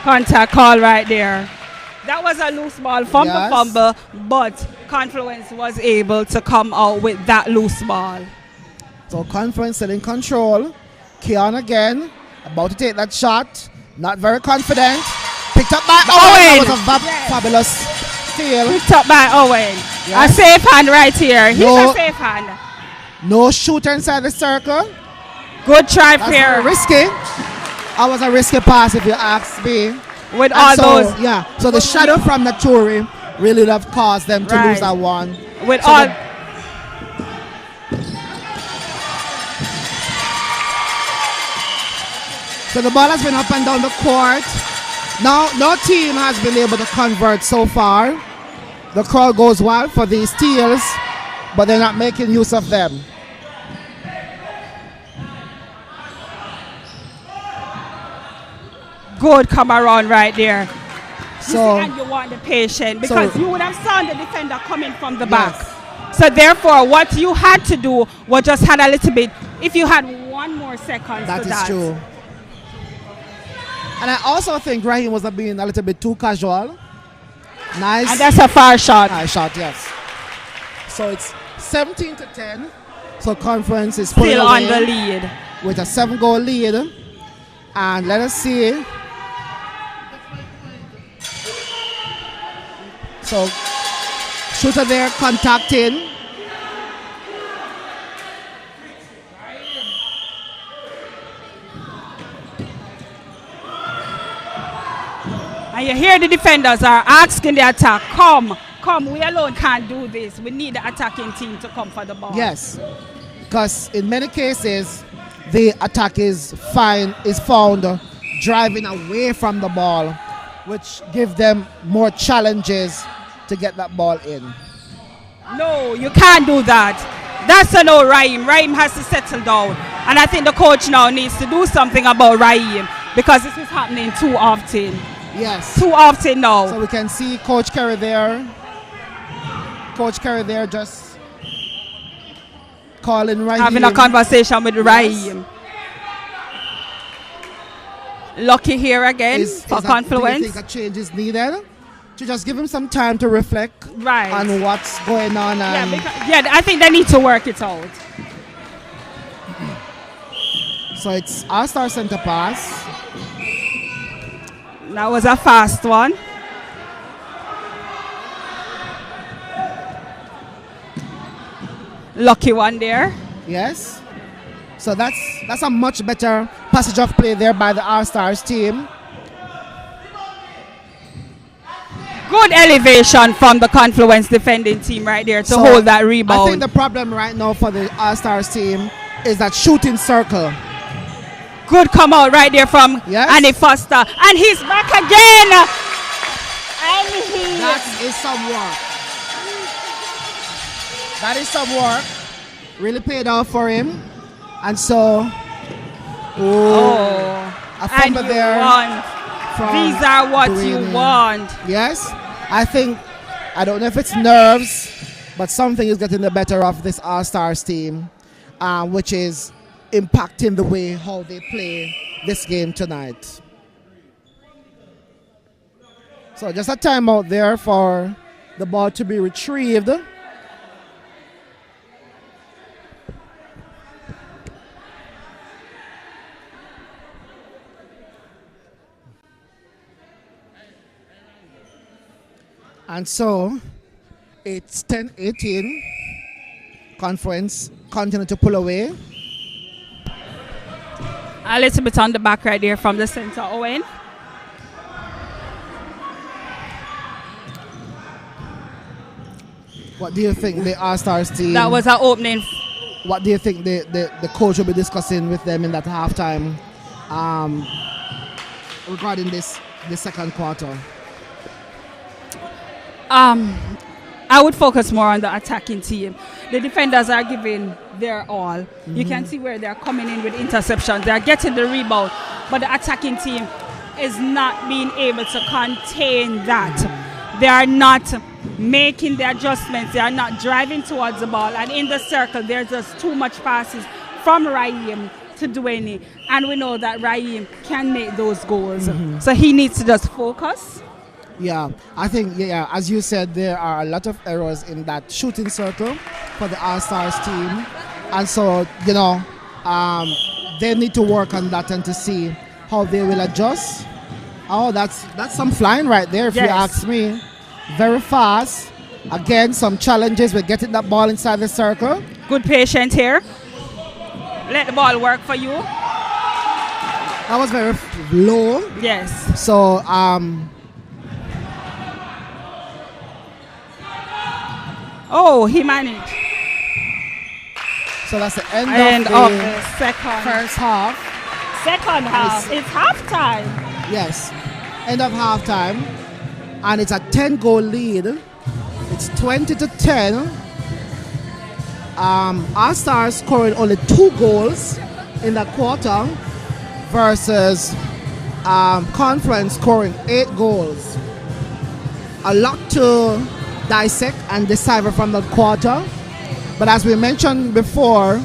Contact call right there. That was a loose ball from the Yes. fumble, but Confluence was able to come out with that loose ball. So Confluence still in control. Keon again, about to take that shot. Not very confident. Picked up by Owen. That was a Yes. fabulous steal. Picked up by Owen. Yes. A safe hand right here. He's No. a safe hand. No shooter inside the circle. Good try That's here risky. That was a risky pass if you ask me. with And all so, those. yeah. So the shadow from Naturi really would have caused them to lose that one. With So all. So the ball has been up and down the court. Now, no team has been able to convert so far. The crowd goes wild for these steals, but they're not making use of them. Good come around right there. So, and you want the patient because so- you would have seen the defender coming from the Yes. back. So therefore, what you had to do was just had a little bit. If you had one more second, that to is that. true. And I also think Raheem was being a little bit too casual. Nice. And that's a far shot. High shot, yes. So it's 17-10. So Confluence is pulling Still away on the lead. with a 7-goal lead. And let us see. So shooter there contacting. And you hear the defenders are asking the attack, come, we alone can't do this. We need the attacking team to come for the ball. Yes. Because in many cases, the attack is found driving away from the ball, which give them more challenges to get that ball in. No, you can't do that. That's a no, Raheem. Raheem has to settle down. And I think the coach now needs to do something about Raheem because this is happening too often. Yes. Too often now. So we can see Coach Kerry there. Coach Kerry there just calling Raheem. Having a conversation with Raheem. Lucky here again for Confluence. Do you think a change is needed? To just give him some time to reflect on what's going on. Yeah, I think they need to work it out. So it's All-Star center pass. That was a fast one. Lucky one there. Yes. So that's a much better passage of play there by the All-Stars team. Good elevation from the Confluence defending team right there to So, hold that rebound. I think the problem right now for the All-Stars team is that shooting circle. Good come out right there from Annie Foster. And he's back again. And That is some work. That is some work. Really paid off for him. And so, a fumble and you there. want. These are what you want. Yes. I don't know if it's nerves, but something is getting the better of this All-Stars team, which is impacting the way how they play this game tonight. So just a timeout there for the ball to be retrieved. And so it's 10-18. Confluence continue to pull away. A little bit on the back right there from the center, Owen. What do you think the All-Stars team? That was an opening. What do you think the coach will be discussing with them in that halftime regarding this second quarter? I would focus more on the attacking team. The defenders are giving their all. You can see where they're coming in with interceptions. They're getting the rebound, but the attacking team is not being able to contain that. They are not making the adjustments. They are not driving towards the ball. And in the circle, there's just too much passes from Raheem to Dwayne. And we know that Raheem can make those goals. So he needs to just focus. Yeah, I think, as you said, there are a lot of errors in that shooting circle for the All-Stars team. And so, they need to work on that and to see how they will adjust. Oh, that's some flying right there, if you ask me. Very fast. Again, some challenges with getting that ball inside the circle. Good patience here. Let the ball work for you. That was very low. Yes. So, Oh, he managed. So that's the end Of of the second first half. second half. It's halftime. Yes, end of halftime, and it's a 10-goal lead. It's 20-10. Our Stars scoring only 2 goals in that quarter versus Confluence scoring 8 goals. A lot to dissect and decipher from that quarter. But as we mentioned before,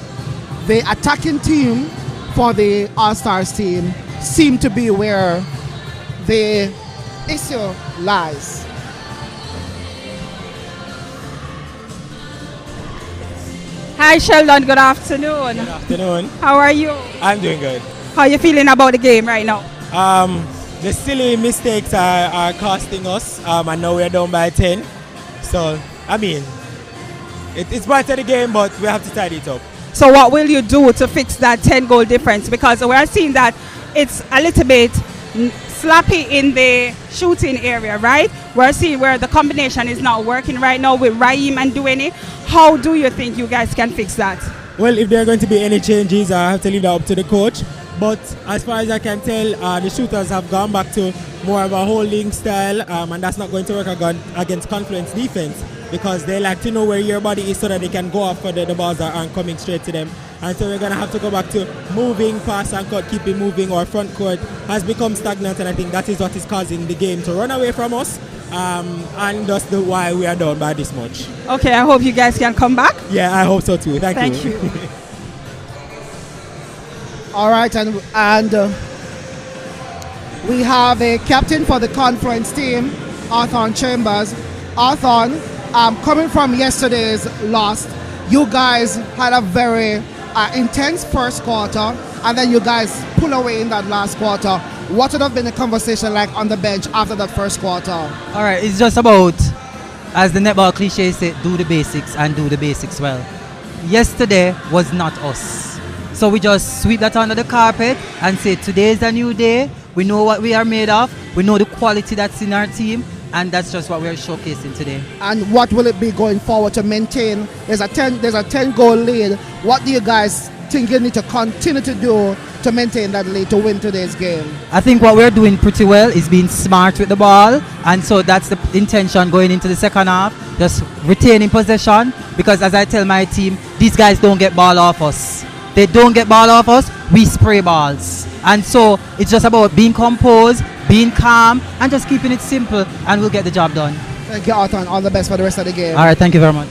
the attacking team for the All-Stars team seem to be where the issue lies. Hi Sheldon, good afternoon. Good afternoon. How are you? I'm doing good. How are you feeling about the game right now? The silly mistakes are costing us. I know we're down by 10. So, I mean, it's part of the game, but we have to tidy it up. So what will you do to fix that 10-goal difference? Because we're seeing that it's a little bit sloppy in the shooting area, right? We're seeing where the combination is not working right now with Raheem and Duane. How do you think you guys can fix that? Well, if there are going to be any changes, I have to leave that up to the coach. But as far as I can tell, the shooters have gone back to more of a holding style, and that's not going to work against Confluence defense, because they like to know where your body is so that they can go after the balls that aren't coming straight to them. And so we're going to have to go back to moving, pass and cut, keep it moving. Our front court has become stagnant, and I think that is what is causing the game to run away from us, and that's why we are down by this much. Okay, I hope you guys can come back. Yeah, I hope so too. Thank you. All right, and we have a captain for the Confluence team, Arthur Chambers. Arthur, coming from yesterday's loss, you guys had a very intense first quarter, and then you guys pull away in that last quarter. What would have been the conversation like on the bench after that first quarter? All right, it's just about, as the netball cliche said, do the basics and do the basics well. Yesterday was not us. So we just sweep that under the carpet and say today is a new day. We know what we are made of. We know the quality that's in our team. And that's just what we're showcasing today. And what will it be going forward to maintain? There's a 10-goal lead. What do you guys think you need to continue to do to maintain that lead to win today's game? I think what we're doing pretty well is being smart with the ball. And so that's the intention going into the second half. Just retaining possession. Because as I tell my team, these guys don't get ball off us. They don't get ball off us, we spray balls. And so it's just about being composed, being calm, and just keeping it simple, and we'll get the job done. Thank you, Arthur, and all the best for the rest of the game. All right, thank you very much.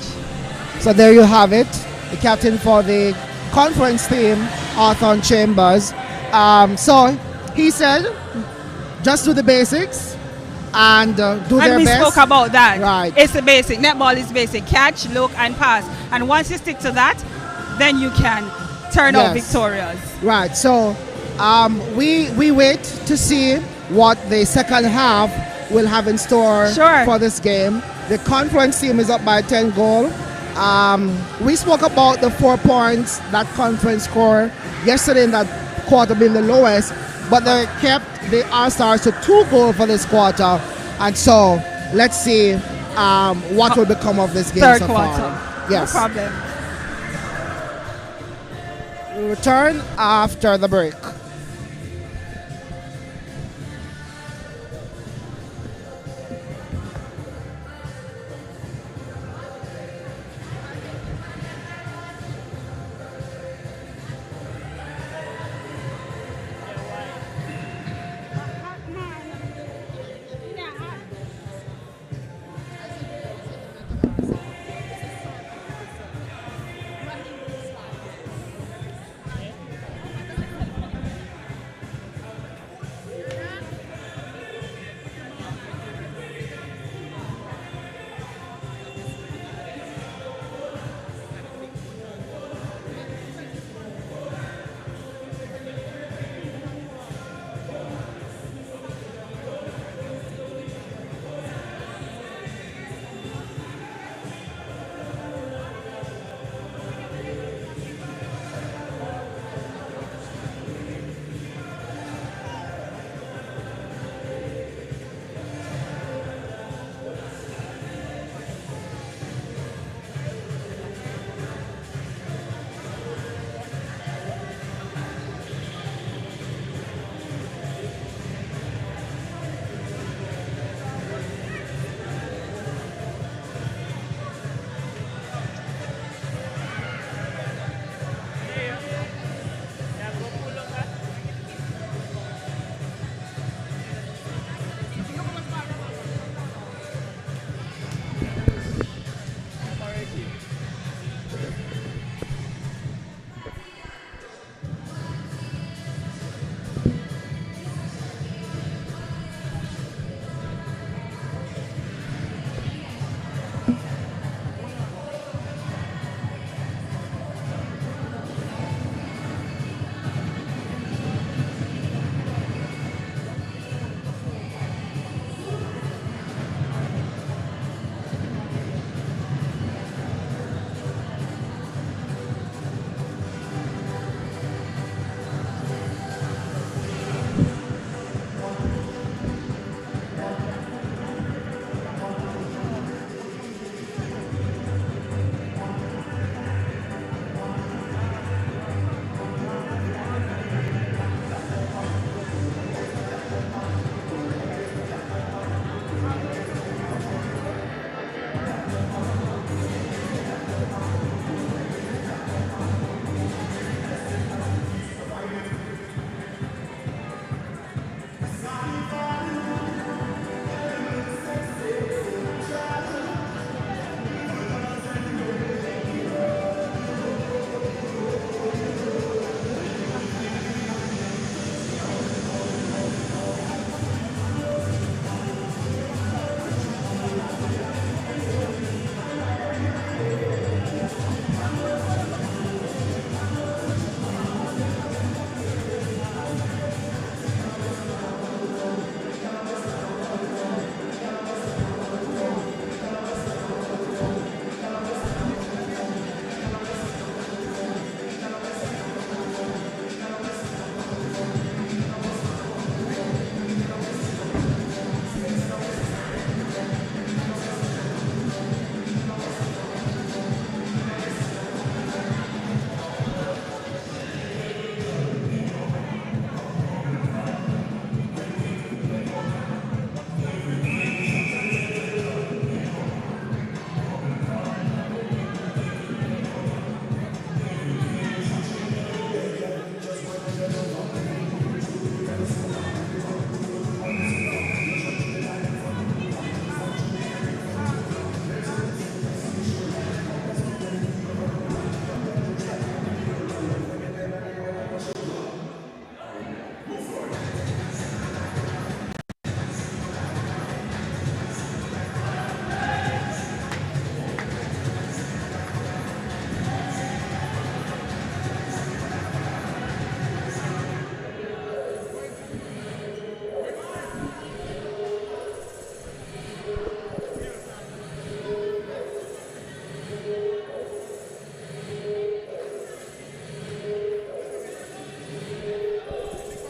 So there you have it, the captain for the Confluence team, Arthur Chambers. So he said, just do the basics and do their best. And we spoke about that. Right. It's the basic. Netball is basic. Catch, look, and pass. And once you stick to that, then you can turn out victorious. Right. So we wait to see what the second half will have in store for this game. The Confluence team is up by 10 goals. We spoke about the 4 points that Confluence scored yesterday in that quarter being the lowest, but they kept the All-Stars to 2 goals for this quarter. And so let's see what will become of this game third so quarter. far. Yes. No problem. We'll return after the break.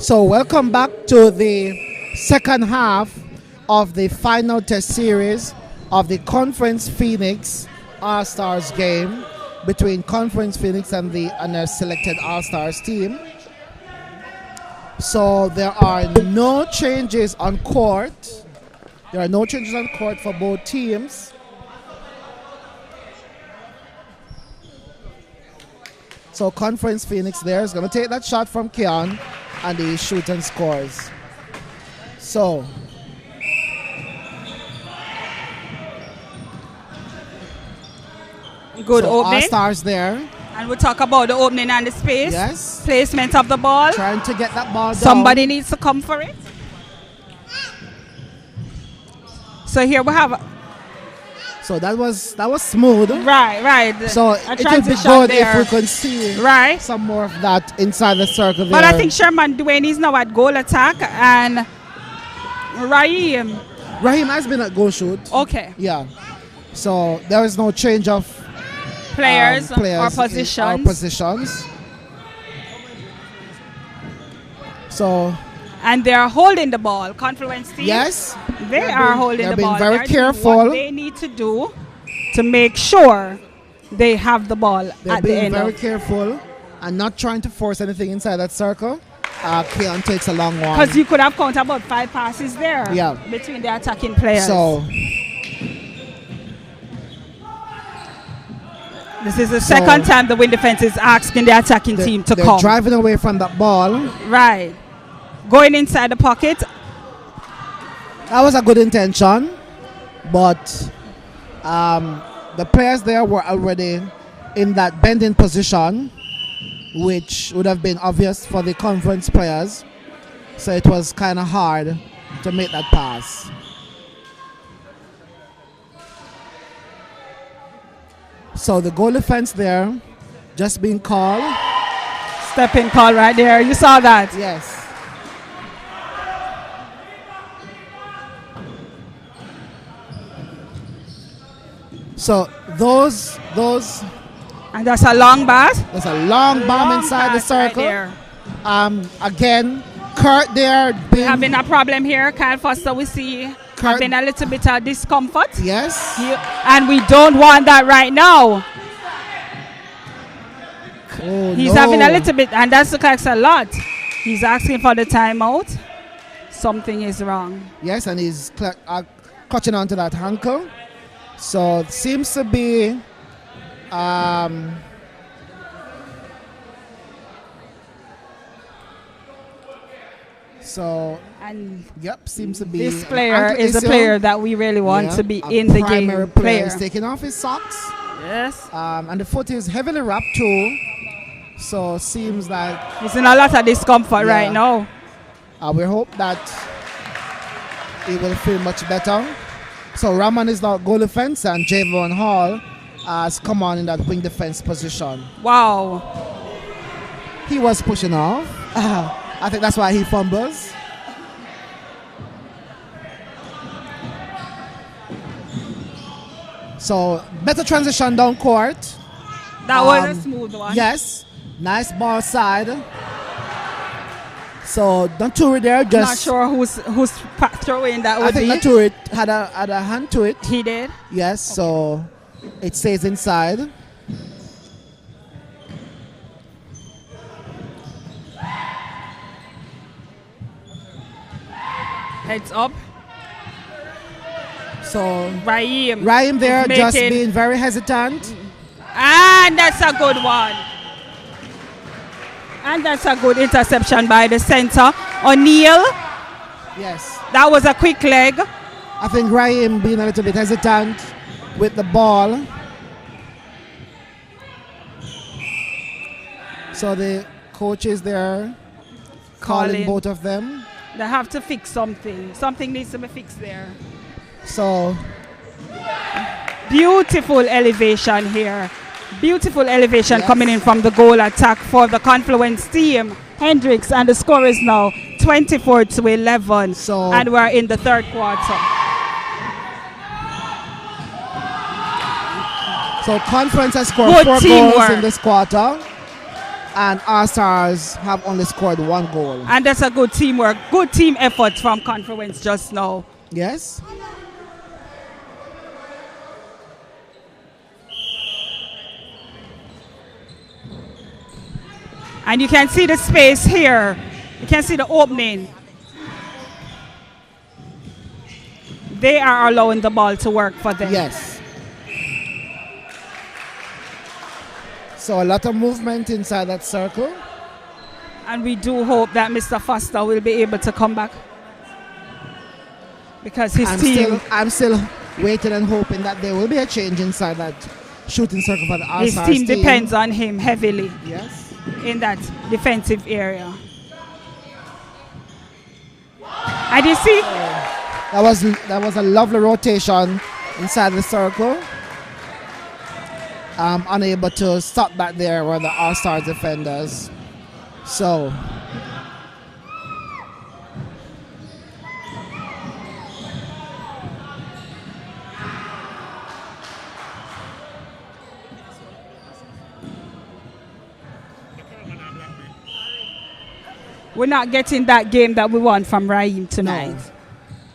So welcome back to the second half of the final test series of the Conference Phoenix All-Stars game between Conference Phoenix and the selected All-Stars team. So there are no changes on court. There are no changes on court for both teams. So Conference Phoenix there is going to take that shot from Keon and he shoots and scores. So good opening. All-Stars there. And we'll talk about the opening and the space. Yes. Placement of the ball. Trying to get that ball down. Somebody needs to come for it. So here we have. So that was smooth. Right. So A it would be transition good there. if we could see Right. some more of that inside the circle there. But I think Sherman Duane is now at goal attack and Raheem has been at goal shoot. Okay. Yeah. So there is no change of players or positions. So and they are holding the ball. Confluence team. yes, They are holding the ball. They're being very careful. What they need to do to make sure they have the ball They're at the being end. very careful and not trying to force anything inside that circle. Keon takes a long one. Because you could have counted about 5 passes there. Yeah. Between the attacking players. So this is the second time the Wind Defense is asking the attacking team to they're come. driving away from that ball. Right. Going inside the pocket. That was a good intention, but the players there were already in that bending position, which would have been obvious for the conference players. So it was kind of hard to make that pass. So the goal defense there just being called. Stepping call right there. You saw that. Yes. So those and that's a long pass. there's a long bomb inside the circle. Again, Kurt there Having a problem here. Kyle Foster, we see having a little bit of discomfort. Yes. And we don't want that right now. Oh, He's having a little bit, and that's a lot. He's asking for the timeout. Something is wrong. Yes, and he's clutching onto that ankle. So it seems to be seems to be this player is a player that we really want to be in the game. Player is taking off his socks. Yes. And the foot is heavily wrapped too. So seems like he's in a lot of discomfort right now. We hope that he will feel much better. So Rahman is now goal defense and Javon Hall has come on in that wing defense position. Wow. He was pushing off. I think that's why he fumbles. So better transition down court. That was a smooth one. Yes. Nice ball side. So Naturi there just not sure who's throwing that would I think be. Naturi had a hand to it. He did? Yes, so it stays inside. Heads up. So Raheem there just being very hesitant. And that's a good one. And that's a good interception by the center. O'Neal. Yes. That was a quick leg. I think Raheem being a little bit hesitant with the ball. So the coach is there calling both of them. They have to fix something. Something needs to be fixed there. So beautiful elevation here. Beautiful elevation coming in from the goal attack for the Confluence team. Hendricks, and the score is now 24-11. So and we're in the third quarter. So Confluence has scored 4 goals in this quarter. And All Stars have only scored 1 goal. And that's a good teamwork, good team effort from Confluence just now. Yes. And you can see the space here. You can see the opening. They are allowing the ball to work for them. Yes. So a lot of movement inside that circle. And we do hope that Mr. Foster will be able to come back. Because his team... I'm still waiting and hoping that there will be a change inside that shooting circle for the All Stars His team depends on him heavily. Yes. In that defensive area. And you see... That was a lovely rotation inside the circle. Unable to stop back there were the All-Star defenders. So we're not getting that game that we want from Raheem tonight. No.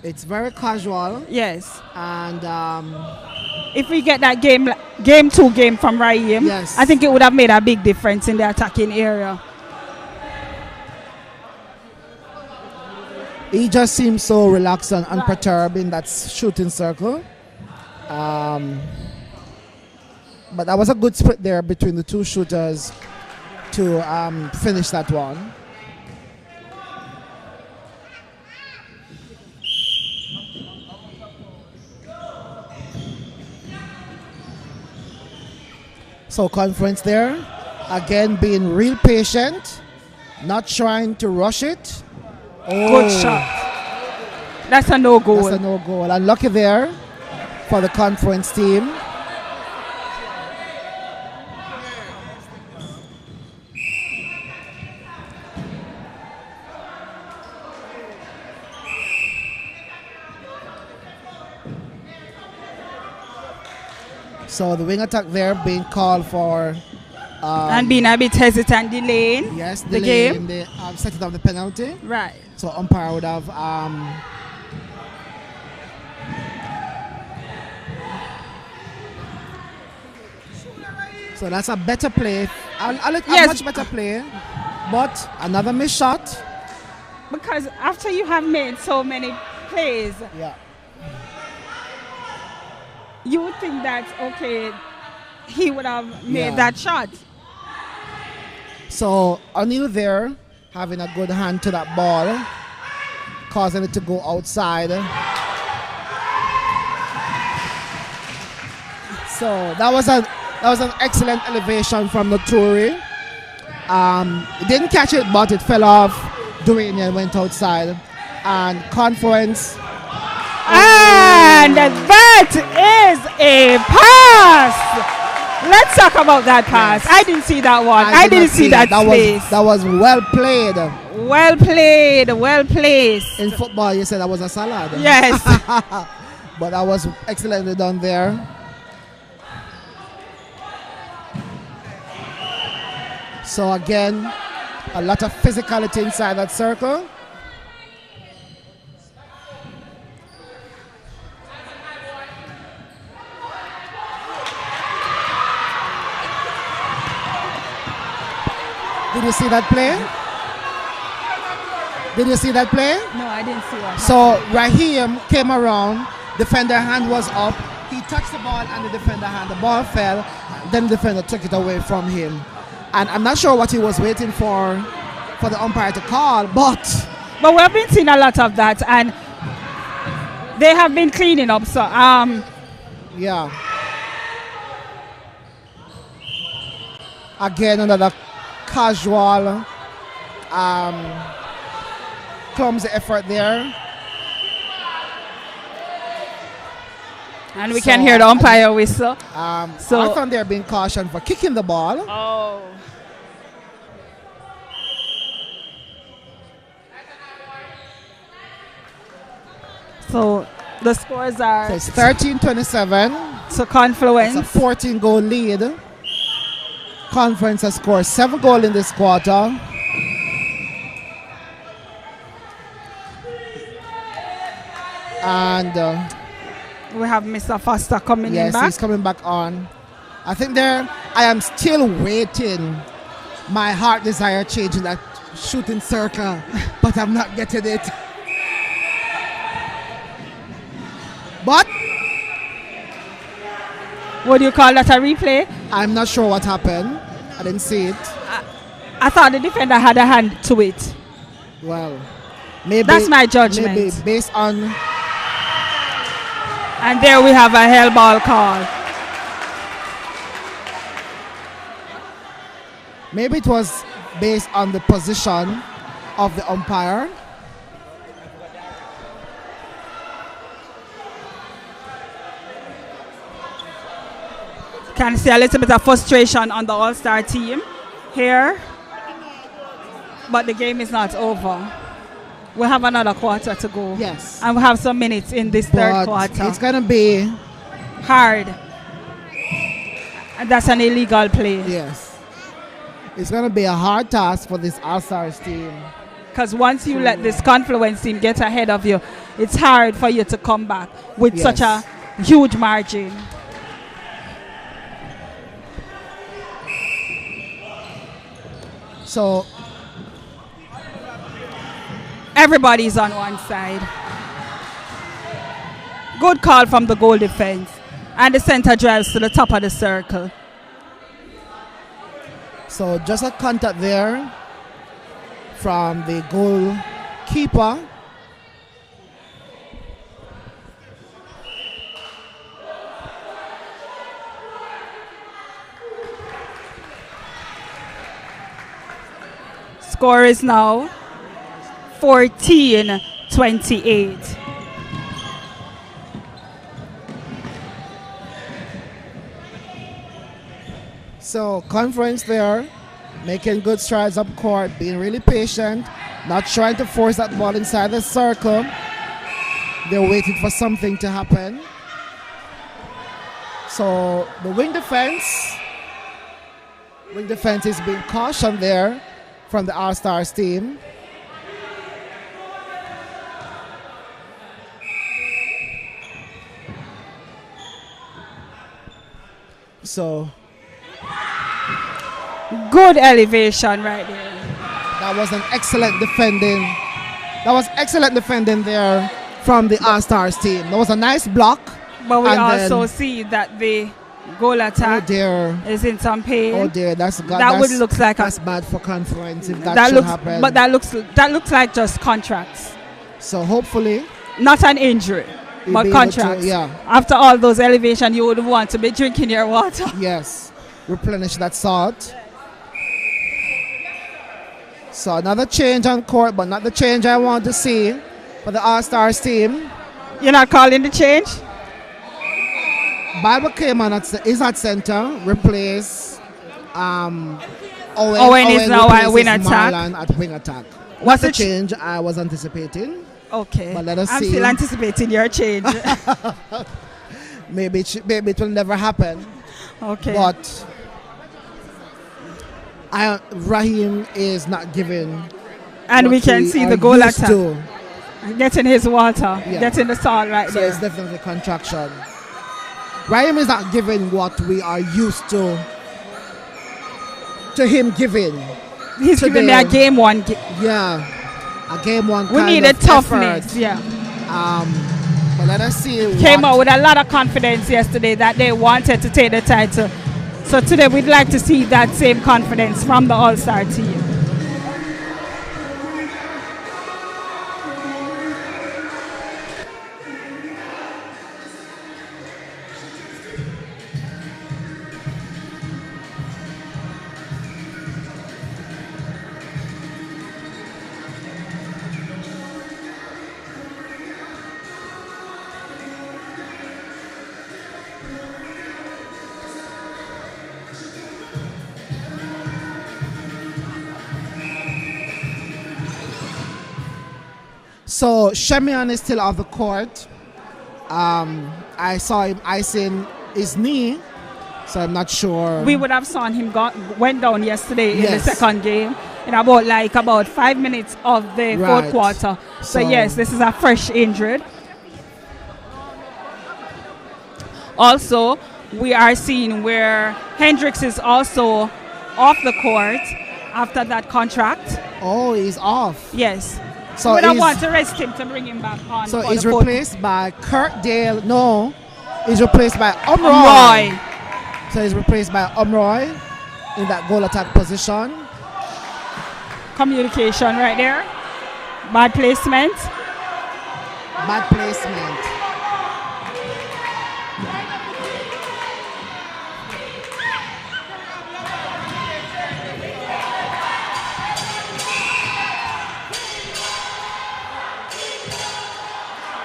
It's very casual. Yes. And if we get that game 2 game from Raheem, yes. I think it would have made a big difference in the attacking area. He just seems so relaxed and unperturbed in that shooting circle. But that was a good split there between the two shooters to finish that one. So Confluence there, again being real patient, not trying to rush it. Oh. Good shot. That's a no goal. That's a no goal. Unlucky there for the Confluence team. So the wing attack there being called for... and being a bit hesitant, delaying the game. The setting of the penalty. Right. So umpire would have... so that's a better play. A much better play. But another missed shot. Because after you have made so many plays... Yeah. You would think that, okay, he would have made that shot. So O'Neal there, having a good hand to that ball, causing it to go outside. So that was an excellent elevation from the Tory. Didn't catch it, but it fell off. Dwayne and went outside. And Confluence. And that is a pass. Let's talk about that pass. Yes. I didn't see that one. I didn't see that space. That was well played. Well played. Well placed. In football, you said that was a salad. Yes. But that was excellently done there. So again, a lot of physicality inside that circle. Did you see that play? Did you see that play? No, I didn't see that. So Raheem came around, defender hand was up, he touched the ball and the defender hand, the ball fell, then the defender took it away from him. And I'm not sure what he was waiting for the umpire to call, but we have been seeing a lot of that, and they have been cleaning up. So yeah. Again, another casual, clumsy effort there. And we can hear the umpire whistle. So I thought they're being cautioned for kicking the ball. Oh. So the scores are... So it's 13-27. So Confluence. It's a 14-goal lead. Confluence has scored 7 goals in this quarter. And we have Mr. Foster coming in yes, back. he's coming back on. I think I am still waiting. My heart desire changing that shooting circle, but I'm not getting it. But what do you call that, a replay? I'm not sure what happened. I didn't see it. I thought the defender had a hand to it. Well, maybe that's my judgment. Maybe based on. And there we have a hell ball call. Maybe it was based on the position of the umpire. Can see a little bit of frustration on the All-Star team here. But the game is not over. We have another quarter to go. Yes. And we have some minutes in this third quarter. It's going to be hard. And that's an illegal play. Yes. It's going to be a hard task for this All-Stars team. Because once you let this Confluence team get ahead of you, it's hard for you to come back with such a huge margin. So everybody's on one side. Good call from the goal defense. And the center drives to the top of the circle. So just a contact there from the goalkeeper. Score is now 14-28. So Confluence there, making good strides up court, being really patient, not trying to force that ball inside the circle. They're waiting for something to happen. So the wing defense is being cautioned there from the All-Stars team. So good elevation right there. That was an excellent defending. That was excellent defending there from the All-Stars team. That was a nice block. But we also see that the goal attack is in some pain. Oh dear, that's bad for Confluence if that should happen. But that looks like just contracts. So hopefully, not an injury, but contracts. After all those elevation, you would want to be drinking your water. Yes, replenish that salt. So another change on court, but not the change I want to see for the All-Stars team. You're not calling the change? Bible came on is at center, replace Owen is now at wing attack. Marlon at wing attack. What's the change I was anticipating? Okay, but let us I'm see. still anticipating your change. maybe it will never happen. Okay, but Raheem is not giving, and we can see the goal attack getting his water, getting the salt right there. So it's definitely contraction. Raheem is not giving what we are used to him giving. He's giving me a game one. A game one. We needed toughness. But let us see. Came out with a lot of confidence yesterday that they wanted to take the title. So today we'd like to see that same confidence from the All-Star team. So Shemian is still off the court. I saw him icing his knee. So I'm not sure. We would have seen him went down yesterday in the Yes. second game in about 5 minutes of the fourth Right. quarter. So So- yes, this is a fresh injury. Also, we are seeing where Hendricks is also off the court after that contract. Oh, he's off. Yes. So we don't he's- want to rest him to bring him back on. So for he's the fourth. replaced by Kirkdale. No, he's replaced by Umroy. Roy. So he's replaced by Umroy in that goal attack position. Communication right there. Bad placement. Bad placement.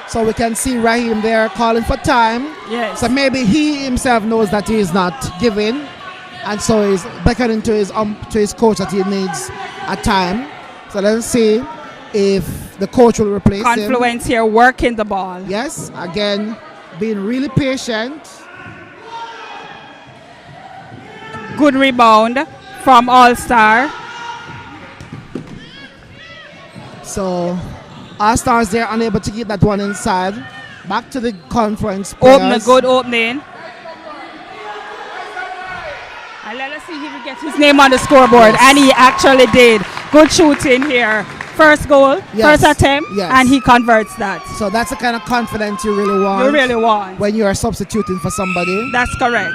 So we can see Raheem there calling for time. Yes. So maybe he himself knows that he is not giving, and so he's beckoning to his coach that he needs a time. So let's see if the coach will replace him. Confluence here working the ball. Yes, again, being really patient. Good rebound from All-Star. So our stars there unable to keep that one inside. Back to the conference Opening, players. good opening. And let us see if he gets his name on the scoreboard. Yes. And he actually did. Good shooting here. First goal, Yes. first attempt, Yes. and he converts that. So that's the kind of confidence you really want. You really want. when you are substituting for somebody. That's correct.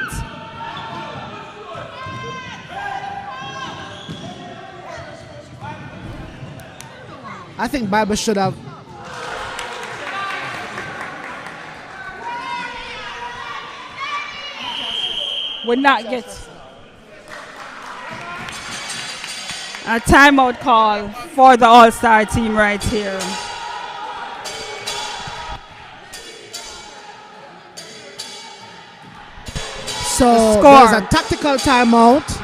I think Bible should have. Would not get a timeout call for the All-Star team right here. So score. there's a tactical timeout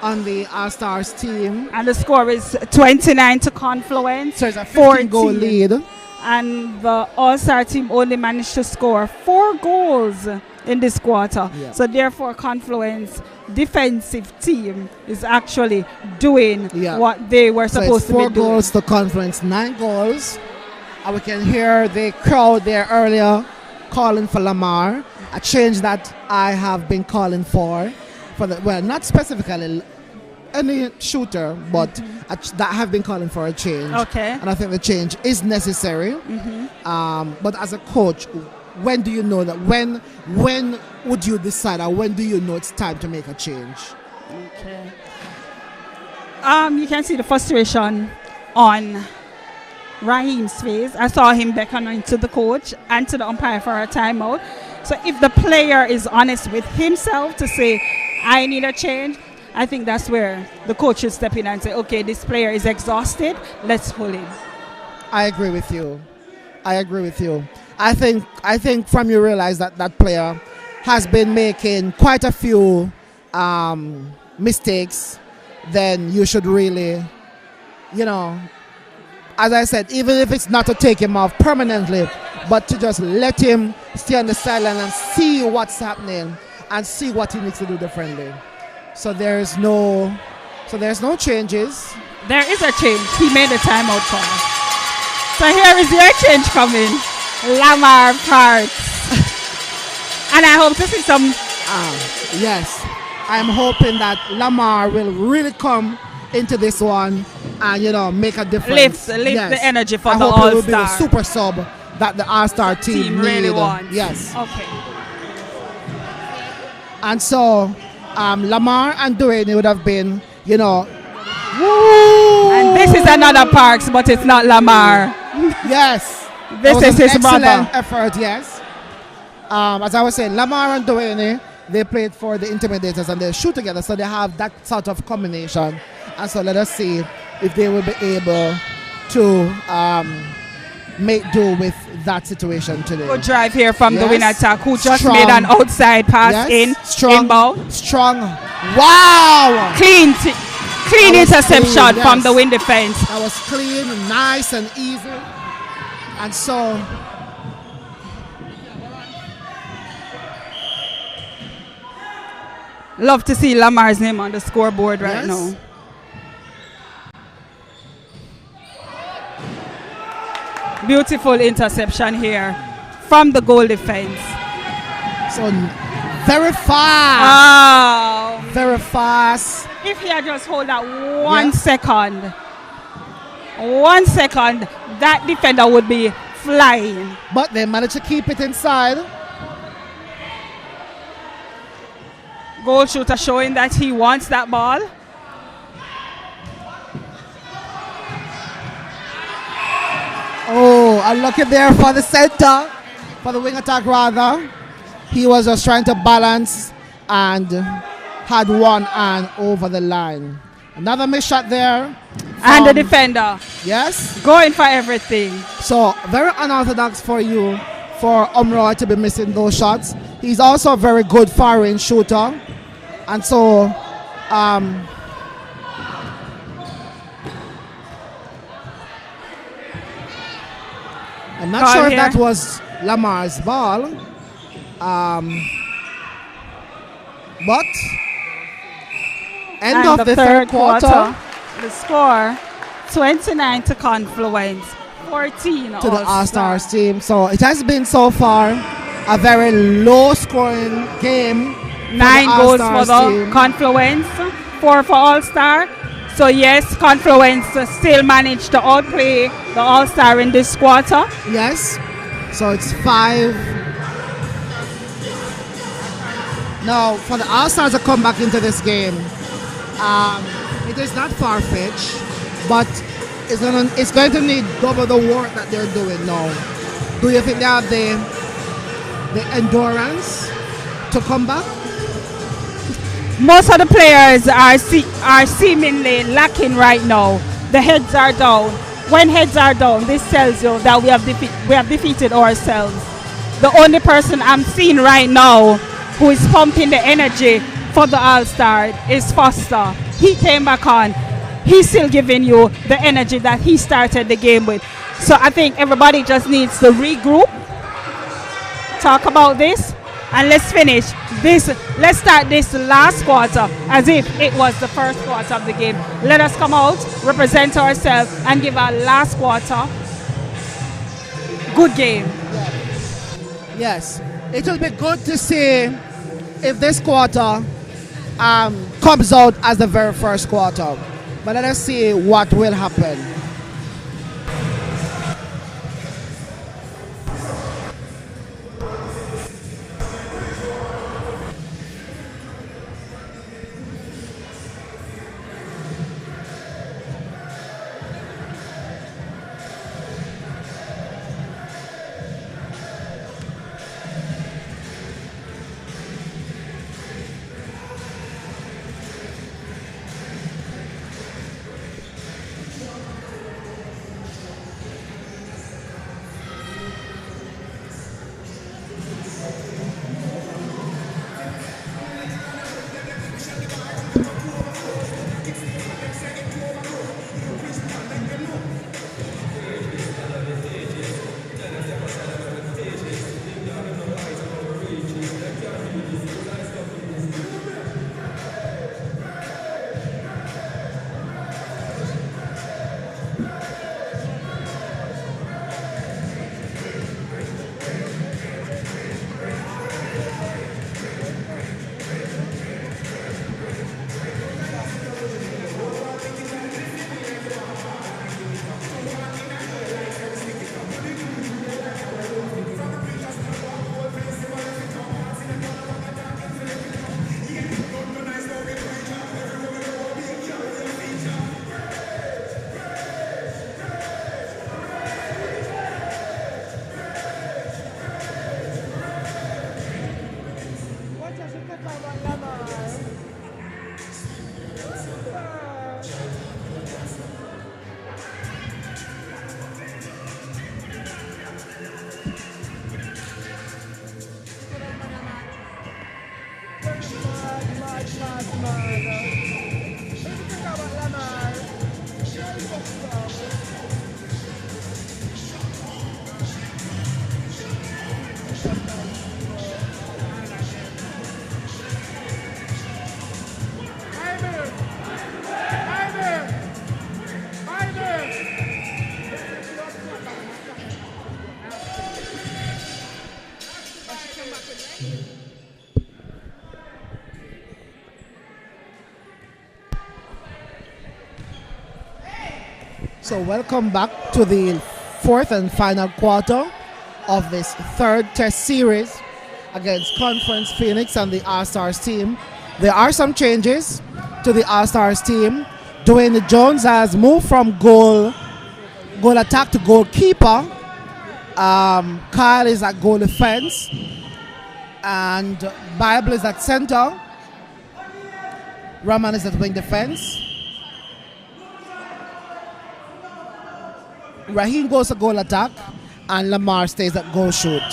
on the All-Stars team. And the score is 29 to Confluence. So it's a 15-goal 14. lead. And the All-Star team only managed to score 4 goals in this quarter. Yeah. So therefore, Confluence defensive team is actually doing Yeah. what they were So supposed it's to be 4 doing. goals to Conference, 9 goals. And we can hear the crowd there earlier calling for Lamar, a change that I have been calling for the, well, not specifically any shooter, but that have been calling for a change. Okay. And I think the change is necessary. But as a coach, when do you know that? When would you decide, or when do you know it's time to make a change? Okay. You can see the frustration on Raheem's face. I saw him beckoning to the coach and to the umpire for a timeout. So if the player is honest with himself to say, I need a change, I think that's where the coach should step in and say, okay, this player is exhausted, let's pull him. I agree with you. I think from you realize that that player has been making quite a few mistakes, then you should really, as I said, even if it's not to take him off permanently, but to just let him stay on the sideline and see what's happening and see what he needs to do differently. So there's no changes. There is a change. He made a timeout call. So here is your change coming. Lamar Parks. And I hope to see some. Yes, I'm hoping that Lamar will really come into this one and make a difference. Lift the energy for I the hope it will be the All-Star. super sub that the All-Star team really need. wants. Yes. Okay. And so Lamar and Dwayne would have been, woo! And this is another Parks, but it's not Lamar. Yes. This That was is an his brother. excellent effort, yes. As I was saying, Lamar and Dwayne, they played for the Intimidators and they shoot together, so they have that sort of combination. And so let us see if they will be able to make do with that situation today. Good drive here from the Yes. wing attack, who just Strong. made an outside pass Yes. in. Strong. Inbound. Strong. Wow! Clean That was interception clean, from yes. the wing defense. That was clean, nice and easy. And so Love to see Lamar's name on the scoreboard right now. Beautiful interception here from the goal defense. So very fast. Wow. Very fast. If he had just hold that 1 second, 1 second, that defender would be flying. But they managed to keep it inside. Goal shooter showing that he wants that ball. Oh, unlucky there for the center, for the wing attack rather. He was just trying to balance and had one hand over the line. Another missed shot there. And the defender. Yes. Going for everything. So very unorthodox for you, for Umroy to be missing those shots. He's also a very good far-range shooter. And so, I'm not sure if that was Lamar's ball. But end of the third quarter. The score 29 to Confluence, 14 to the All-Stars team. So it has been so far a very low scoring game. 9 goals for the Confluence, 4 for All-Star. So yes, Confluence still managed to outplay the All-Star in this quarter. Yes. So it's 5. Now for the All-Stars to come back into this game, it is not far-fetched, but it's going to need double the work that they're doing now. Do you think they have the endurance to come back? Most of the players are seemingly lacking right now. The heads are down. When heads are down, this tells you that we have defeated ourselves. The only person I'm seeing right now who is pumping the energy for the All-Star is Foster. He came back on. He's still giving you the energy that he started the game with. So I think everybody just needs to regroup, talk about this, and let's finish this. Let's start this last quarter as if it was the first quarter of the game. Let us come out, represent ourselves, and give our last quarter good game. Yes, it will be good to see if this quarter comes out as the very first quarter. But let us see what will happen. So welcome back to the fourth and final quarter of this third test series against Conference Phoenix and the All-Stars team. There are some changes to the All-Stars team. Dwayne Jones has moved from goal attack to goalkeeper. Kyle is at goal defense. And Bible is at center. Rahman is at wing defense. Raheem goes to goal attack. And Lamar stays at goal shoot.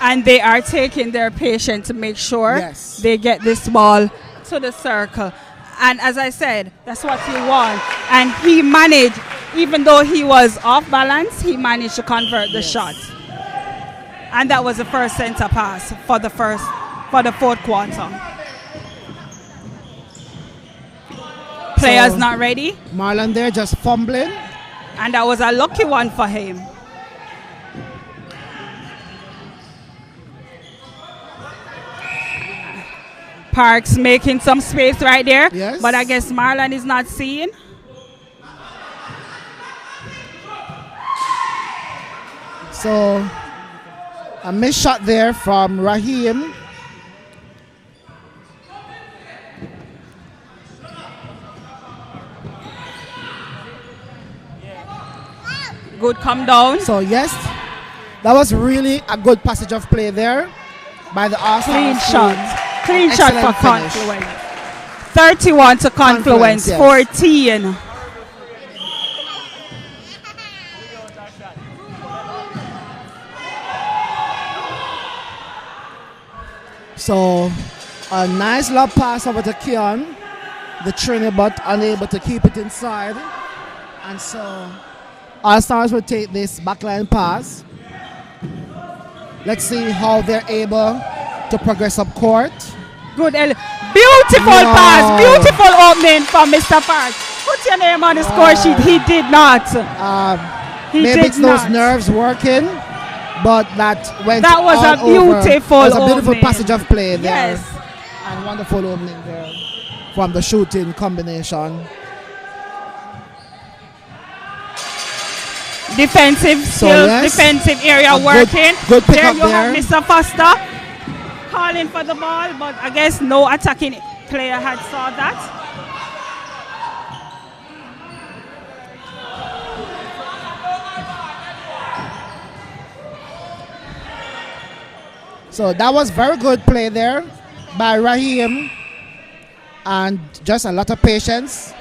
And they are taking their patience to make sure Yes. they get this ball to the circle. And as I said, that's what he want. And he managed, even though he was off balance, he managed to convert the shot. And that was the first center pass for the fourth quarter. Players So, not ready. Marlon there just fumbling. And that was a lucky one for him. Parks making some space right there. Yes. But I guess Marlon is not seeing. So a missed shot there from Raheem. Good come down. So yes, that was really a good passage of play there by the All-Stars Clean team. shot. Clean shot for Excellent finish. Confluence. 31 to Confluence, Confluence, yes. 14. So a nice lob pass over to Keon, the trainer, but unable to keep it inside. And so All-Stars will take this backline pass. Let's see how they're able to progress up court. Good. Beautiful pass. Beautiful opening from Mr. Parks. Put your name on the score sheet. He did not. He Maybe did it's not. those nerves working, but that went That was all a beautiful over. It was a beautiful opening. passage of play there. Yes. And wonderful opening there from the shooting combination. Defensive skills, yes, defensive area a working. good pick there up you there. have Mr. Foster calling for the ball, but I guess no attacking player had saw that. So that was very good play there by Raheem, and just a lot of patience.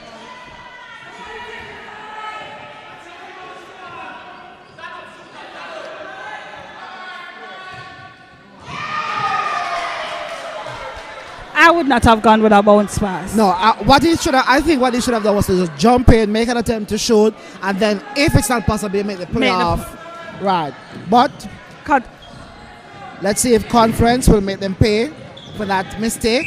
I would not have gone with a bounce pass. No, I think what he should have done was to just jump in, make an attempt to shoot, and then if it's not possible, make the play off. Right. But Cut. let's see if Conference will make them pay for that mistake.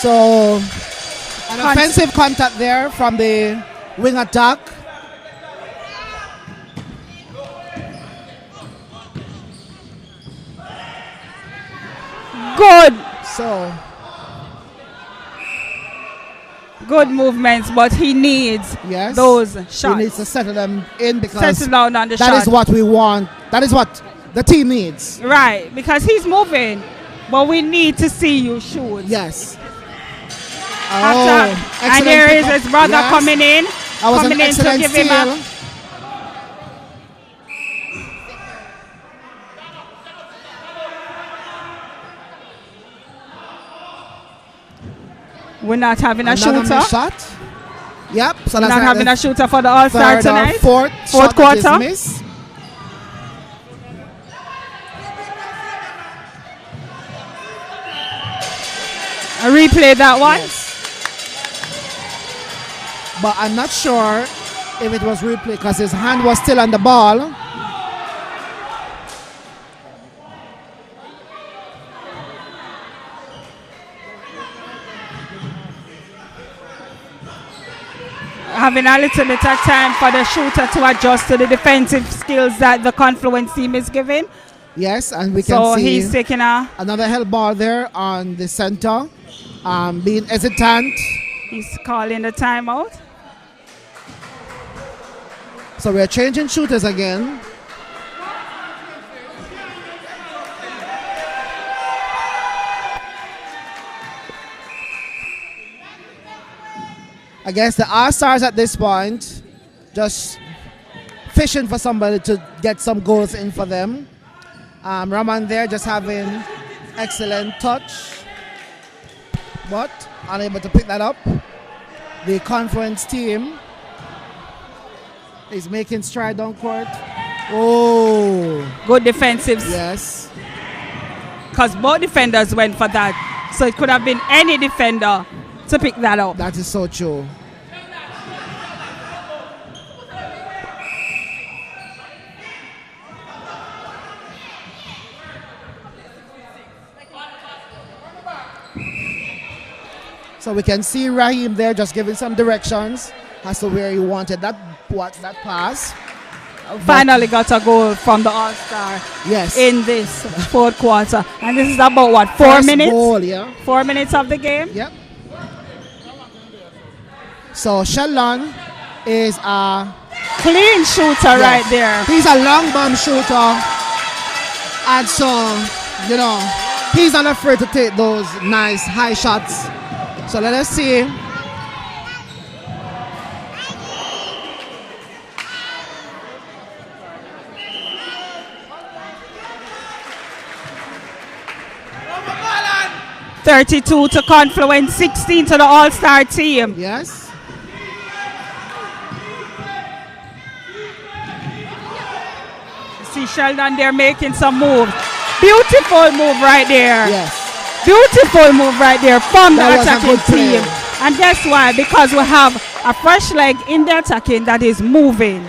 So, an offensive contact there from the wing attack. Good. So, Good movements, but he needs yes, those he shots. needs to settle them in because Settle down on the that shot. is what we want. That is what the team needs. Right, because he's moving, but we need to see you shoot. Yes. After, and excellent there is pickup. his brother Yes. coming in. That was an coming in to excellent give him steal. We're not having a Another shooter. missed shot. Yep. So We're that's not like having the a shooter for the All-Star third or tonight. fourth shot that quarter. is missed. I replay that one. Yes. But I'm not sure if it was replay because his hand was still on the ball. having a little bit of time for the shooter to adjust to the defensive skills that the Confluence team is giving. Yes, and we So can see he's taking another help ball there on the center, being hesitant. he's calling the timeout. So we're changing shooters again. I guess the All-Stars at this point just fishing for somebody to get some goals in for them. Raman there just having excellent touch, but unable to pick that up. The Confluence team is making stride down court. Oh, Good defensive. yes. Because both defenders went for that. So it could have been any defender to pick that up. That is so true. So we can see Raheem there just giving some directions as to where he wanted that pass. Finally got a goal from the All-Star Yes. in this fourth quarter. And this is about what, 4 First minutes? goal, yeah. 4 minutes of the game? Yep. So Sheldon is a Clean shooter right there. He's a long bomb shooter, and so he's not afraid to take those nice high shots. So let us see. $32 to Confluence, 16 to the All-Star team. Yes. See Sheldon there making some moves. Beautiful move right there. Yes. Beautiful move right there from the That was a attacking good play. team. And guess why? Because we have a fresh leg in the attacking that is moving.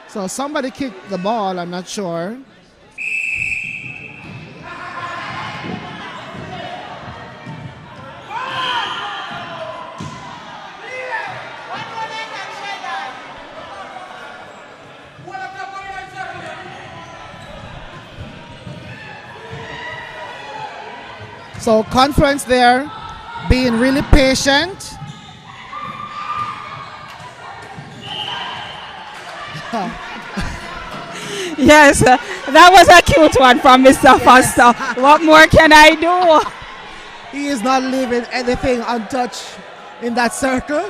So somebody kicked the ball, I'm not sure. So Confluence there being really patient. Yes, that was a cute one from Mr. Foster. What more can I do? He is not leaving anything untouched in that circle.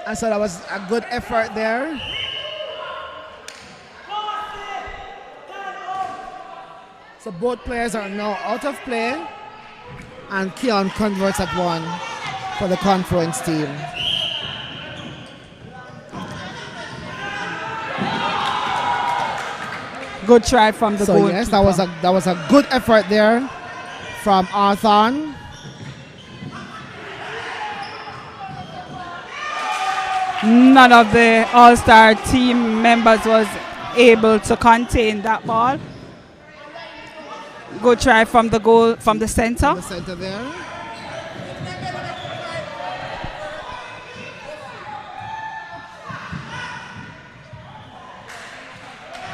And so that was a good effort there. So both players are now out of play. And Keon converts at one for the Confluence team. Good try from the So goalkeeper. yes, that was a good effort there from Arthon. None of the All-Star team members was able to contain that ball. Good try from the goal from the center. The center there.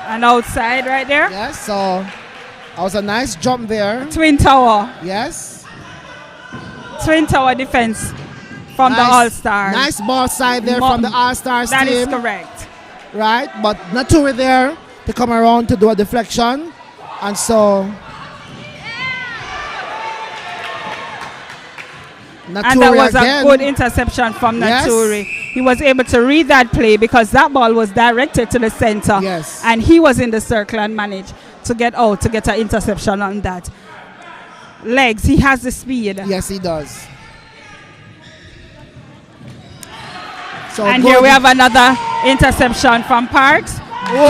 And outside right there. Yes, so that was a nice jump there. Twin Tower. Yes. Twin Tower defense from the Nice- All-Star. Nice ball side there from the All-Stars That team. is correct. Right, but Naturi there to come around to do a deflection. And so Naturi And that was again. a good interception from Yes. Naturi. He was able to read that play because that ball was directed to the center. Yes. And he was in the circle and managed to get out to get an interception on that. Legs, he has the speed. Yes, he does. So And good. here we have another interception from Parks. Whoa.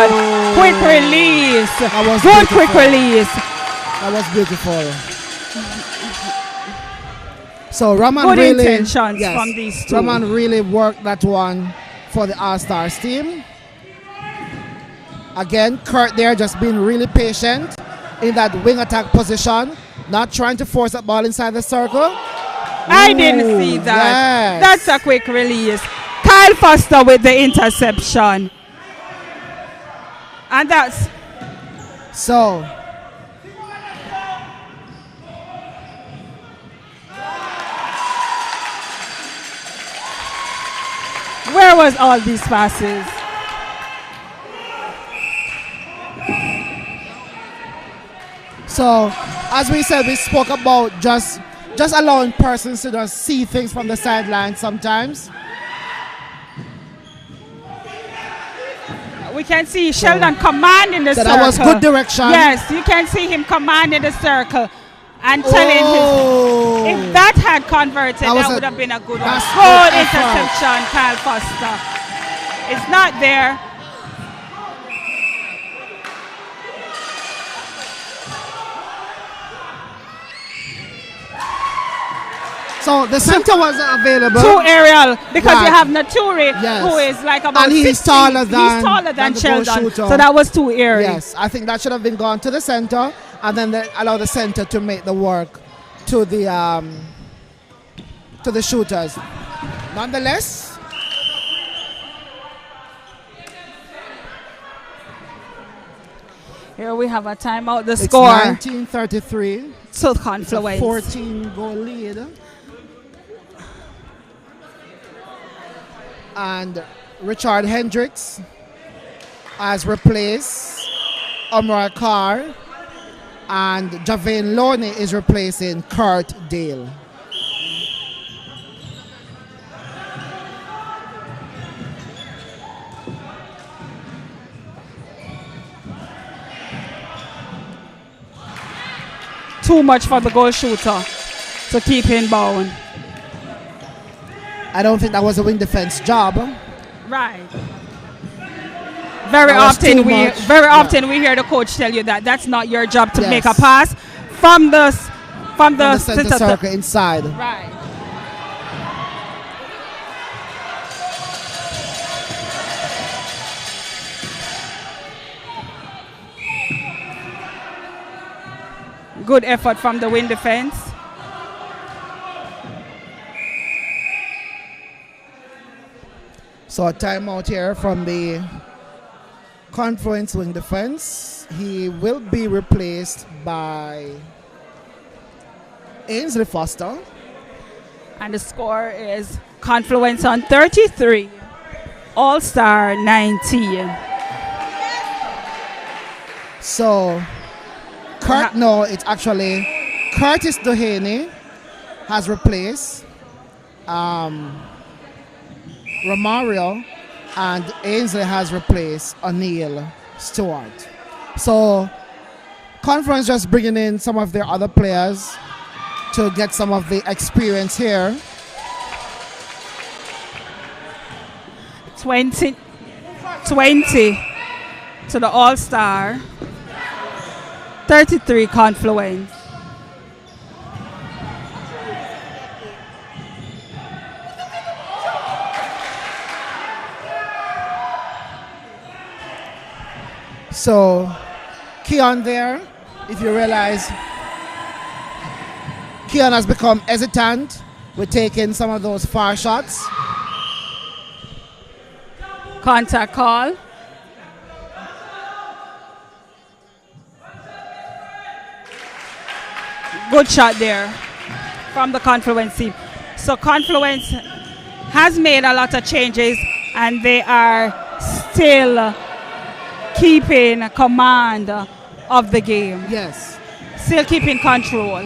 Good. Quick release. That was Good beautiful. quick release. That was beautiful. So Raman Good really, intentions from these two. Raman really worked that one for the All-Stars team. Again, Kurt there just being really patient in that wing attack position, Not trying to force that ball inside the circle. I didn't see that. Yes. That's a quick release. Kyle Foster with the interception. And that's So, where was all these passes? so as we said, we spoke about just allowing persons to just see things from the sideline sometimes. We can see Sheldon commanding the So circle. that was good direction. Yes, you can see him commanding the circle and telling him. If that had converted, that would have been a good one. that's Good good effort. interception, Kyle Foster. It's not there. So the center wasn't available. Two aerial because Right. you have Naturi Yes. who is like about And he's 6 taller feet. than- He's taller than than the goal Sheldon. shooter. So that was too airy. Yes, I think that should have been gone to the center, and then they allow the center to make the work to the shooters. Nonetheless, Here we have a timeout. The it's score 1933. to It's a Confluence. 14-goal lead. And Richard Hendricks has replaced Omar Carr, and Javane Loney is replacing Kurt Dale. Too much for the goal shooter to keep in bound. I don't think that was a wing defense job. Right. Very That was too much. often we hear the coach tell you that that's not your job to Yes. make a pass from the From the center circle inside. Right. Good effort from the wing defense. So a timeout here from the Confluence wing defense. He will be replaced by Ainsley Foster. And the score is Confluence on 33, All-Star 19. So no, it's actually Curtis Doheny has replaced Romario, and Ainsley has replaced O'Neill Stewart. So Confluence just bringing in some of their other players to get some of the experience here. 20 to the All-Star. 33 Confluence. So Keon there, if you realize, Keon has become hesitant with taking some of those far shots. Contact call. Good shot there from the Confluence team. So Confluence has made a lot of changes and they are still keeping command of the game. Yes. Still keeping control.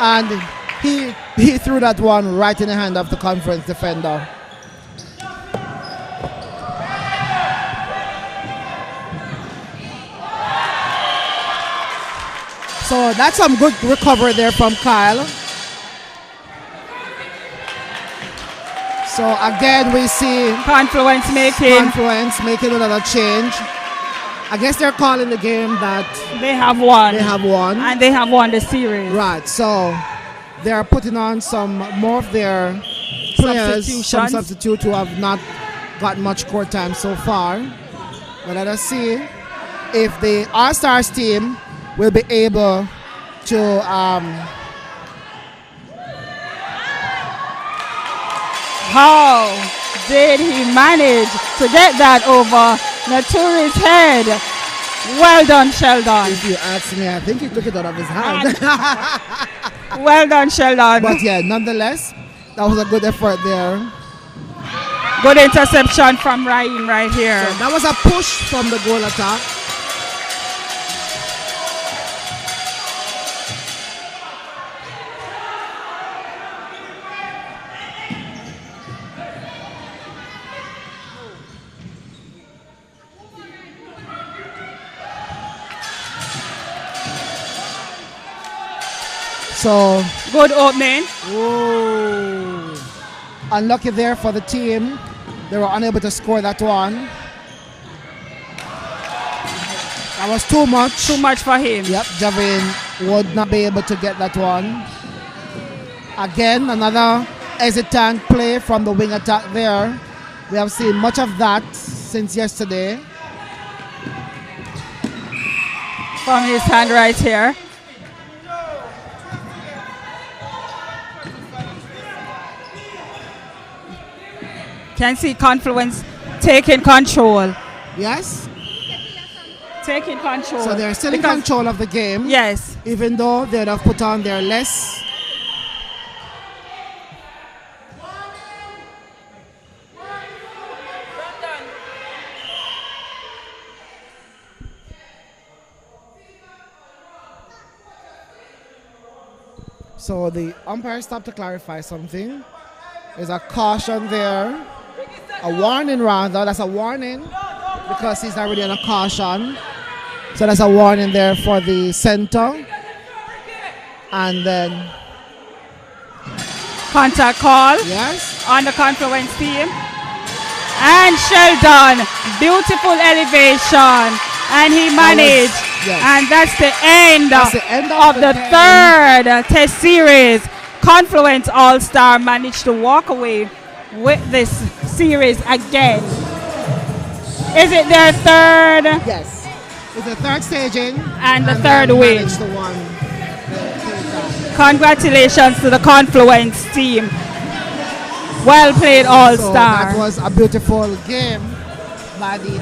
And he threw that one right in the hand of the Confluence defender. So that's some good recovery there from Kyle. So again, we see Confluence making another change. I guess they're calling the game that they have won. they have won. And they have won the series. Right, so they're putting on some more of their players, some Substitutions. substitute who have not got much court time so far. But let us see if the All-Stars team will be able to How did he manage to get that over Naturi's head? Well done, Sheldon. if you ask me, I think he took it out of his hand. Well done, Sheldon. But yeah, nonetheless, that was a good effort there. Good interception from Ryan right here. So that was a push from the goal attack. So Good opening. ooh, unlucky there for the team. They were unable to score that one. That was too much. Too much for him. Yep, Javin would not be able to get that one. Again, another hesitant play from the wing attack there. We have seen much of that since yesterday. From his hand right here. Can see Confluence taking control. Yes, Taking control. so they're still in Because- control of the game. Yes. Even though they'd have put on their less. So the umpire stopped to clarify something. There's a caution there. A warning rather. That's a warning because he's already on a caution. So that's a warning there for the center. And then, Contact call yes, on the Confluence team. And Sheldon, beautiful elevation. And he managed. yes. And that's the end, That's the end of the game. third test series. Confluence All-Star managed to walk away with this series again. Is it their third? Yes. It's the third staging. And the they third win. managed to win the third. Congratulations to the Confluence team. Well played, So All-Star. that was a beautiful game by the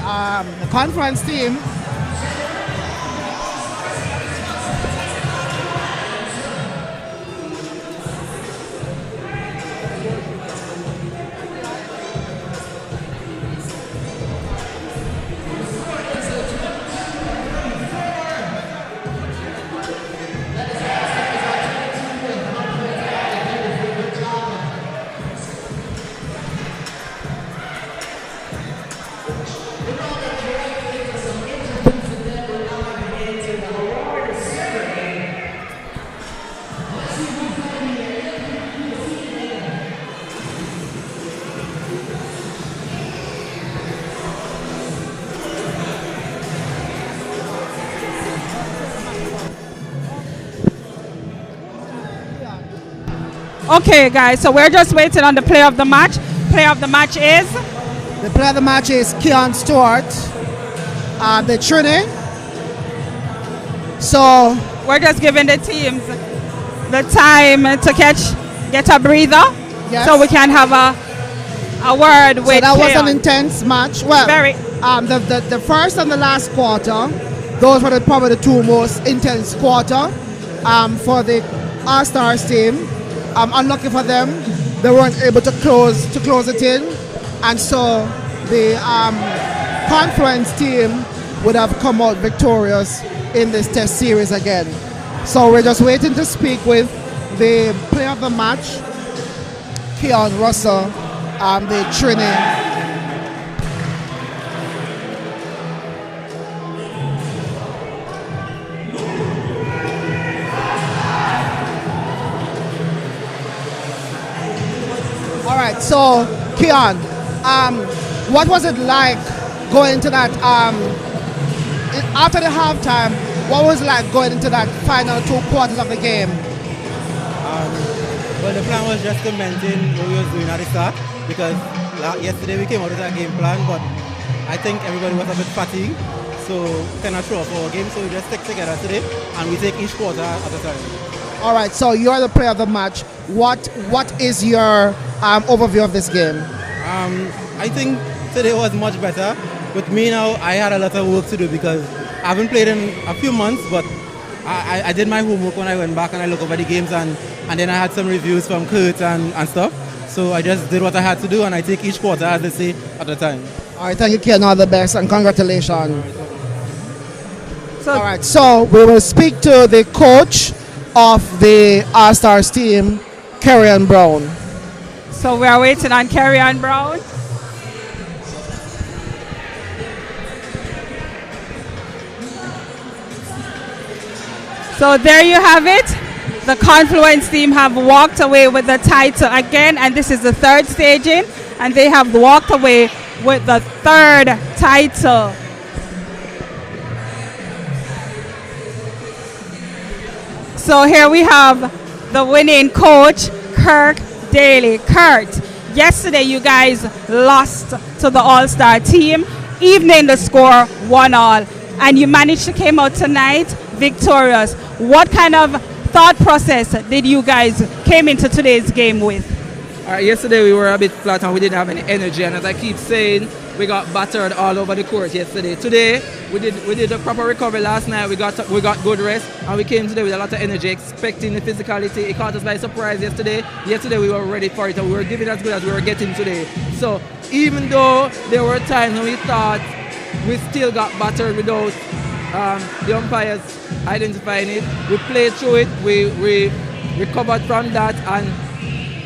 Confluence team. Okay, guys, so we're just waiting on the play of the match. Play of the match is The player of the match is Keon Stewart, the Trini. So we're just giving the teams the time to get a breather, yes. so we can have a word So with that was Keon. an intense match. Well, Very. The first and the last quarter, those were probably the two most intense quarter for the All-Stars team. Unlucky for them, they weren't able to close it in, and so the Confluence team would have come out victorious in this test series again. So we're just waiting to speak with the player of the match, Keon Russell, the Trini. All right, so Keon, what was it like going into that, after the halftime, what was it like going into that final 2 quarters of the game? Well, the plan was just to maintain what we was doing at the start, because yesterday we came out with a game plan, but I think everybody was a bit fatigued, so kind of throw off our game. So we just stick together today, and we take each quarter at a time. All right, so you're the player of the match. What is your overview of this game? I think today was much better. With me now, I had a lot of work to do because I haven't played in a few months, but I did my homework when I went back and I looked over the games, and then I had some reviews from Kurt and stuff. So I just did what I had to do, and I take each quarter, as they say, at a time. All right, thank you, Ken. All the best and congratulations. So, all right, so we will speak to the coach of the All-Stars team, Kerryon Brown. So we are waiting on Kerryon Brown. So there you have it. The Confluence team have walked away with the title again, and this is the third staging, and they have walked away with the third title. So here we have the winning coach, Kirk Daly. Kurt, yesterday you guys lost to the All-Star team. Evening the score 1-1, and you managed to come out tonight victorious. What kind of thought process did you guys came into today's game with? Yesterday we were a bit flat and we didn't have any energy, and as I keep saying, we got battered all over the court yesterday. Today we did a proper recovery last night. We got good rest, and we came today with a lot of energy, expecting the physicality. It caught us by surprise yesterday. Yesterday we were ready for it, and we were giving as good as we were getting today. So even though there were times when we thought we still got battered without the umpires identifying it, we played through it. We recovered from that,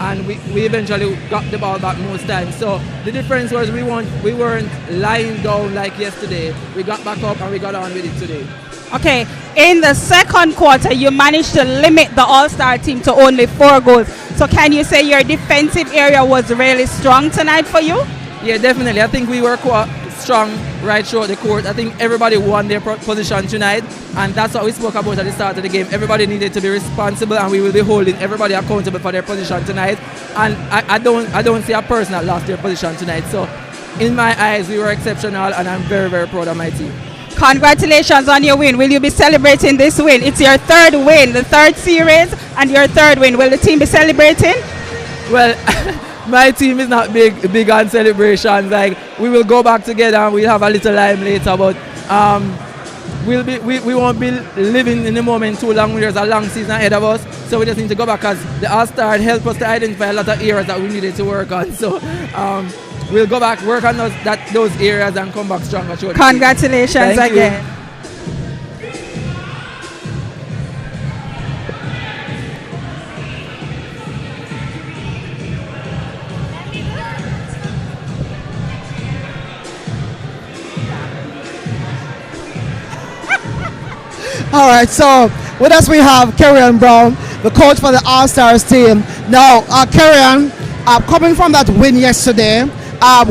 and we eventually got the ball back most times. So the difference was we weren't lying down like yesterday. We got back up and we got on with it today. Okay, in the second quarter, you managed to limit the All-Star team to only 4 goals. So can you say your defensive area was really strong tonight for you? Yeah, definitely. I think we were quite strong right throughout the court. I think everybody won their position tonight, and that's what we spoke about at the start of the game. Everybody needed to be responsible, and we will be holding everybody accountable for their position tonight. And I don't see a person that lost their position tonight. So in my eyes, we were exceptional, and I'm very, very proud of my team. Congratulations on your win. Will you be celebrating this win? It's your third win, the third series, and your third win. Will the team be celebrating? Well, my team is not big on celebrations. Like, we will go back together and we'll have a little time later, but we won't be living in the moment too long. There's a long season ahead of us, so we just need to go back, because the All-Star helped us to identify a lot of areas that we needed to work on. So we'll go back, work on those areas, and come back stronger. Congratulations again. All right, so with us we have Kerryon Brown, the coach for the All-Stars team. Now, Kerryon, coming from that win yesterday,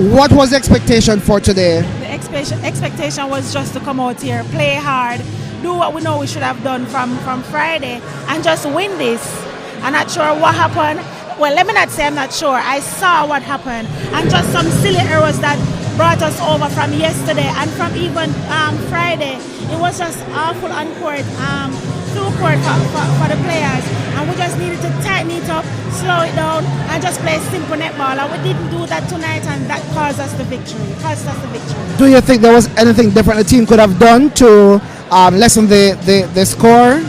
what was the expectation for today? The expectation was just to come out here, play hard, do what we know we should have done from Friday, and just win this. I'm not sure what happened. Well, let me not say I'm not sure. I saw what happened, and just some silly errors that brought us over from yesterday and from even Friday. It was just awful on court, through court for the players, and we just needed to tighten it up, slow it down, and just play simple netball. And we didn't do that tonight, and that caused us the victory. Do you think there was anything different the team could have done to lessen the score?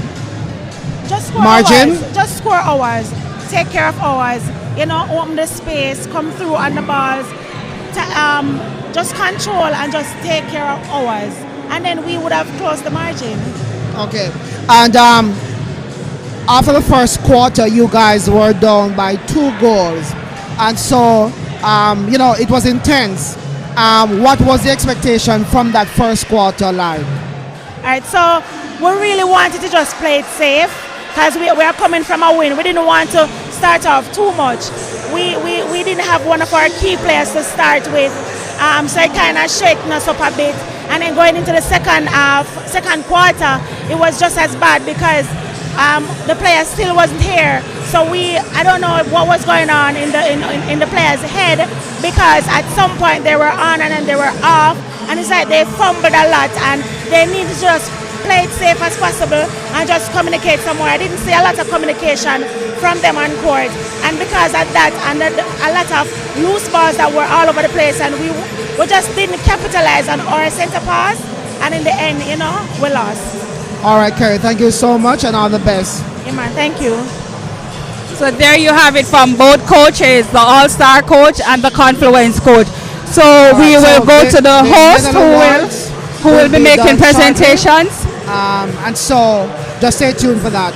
Just score margin? Ours. Just score ours. Take care of ours. You know, open the space, come through on the balls. Just control and just take care of ours, and then we would have closed the margin. Okay, and after the first quarter, you guys were down by 2 goals, and so you know, it was intense. What was the expectation from that first quarter line? All right, so we really wanted to just play it safe, because we are coming from a win. We didn't want to start off too much. We didn't have one of our key players to start with, so it kind of shaken us up a bit. And then going into the second quarter, it was just as bad, because the players still wasn't here. So I don't know what was going on in the players' head, because at some point they were on and then they were off, and it's like they fumbled a lot, and they need to just play it safe as possible and just communicate somewhere. I didn't see a lot of communication from them on court, and because of that, and a lot of loose balls that were all over the place, and we just didn't capitalize on our center pass, and in the end, we lost. All right, Kerry, thank you so much and all the best. Yeah, man, thank you. So there you have it from both coaches, the All-Star coach and the Confluence coach. So we will go to the host who will be making presentations. And so just stay tuned for that.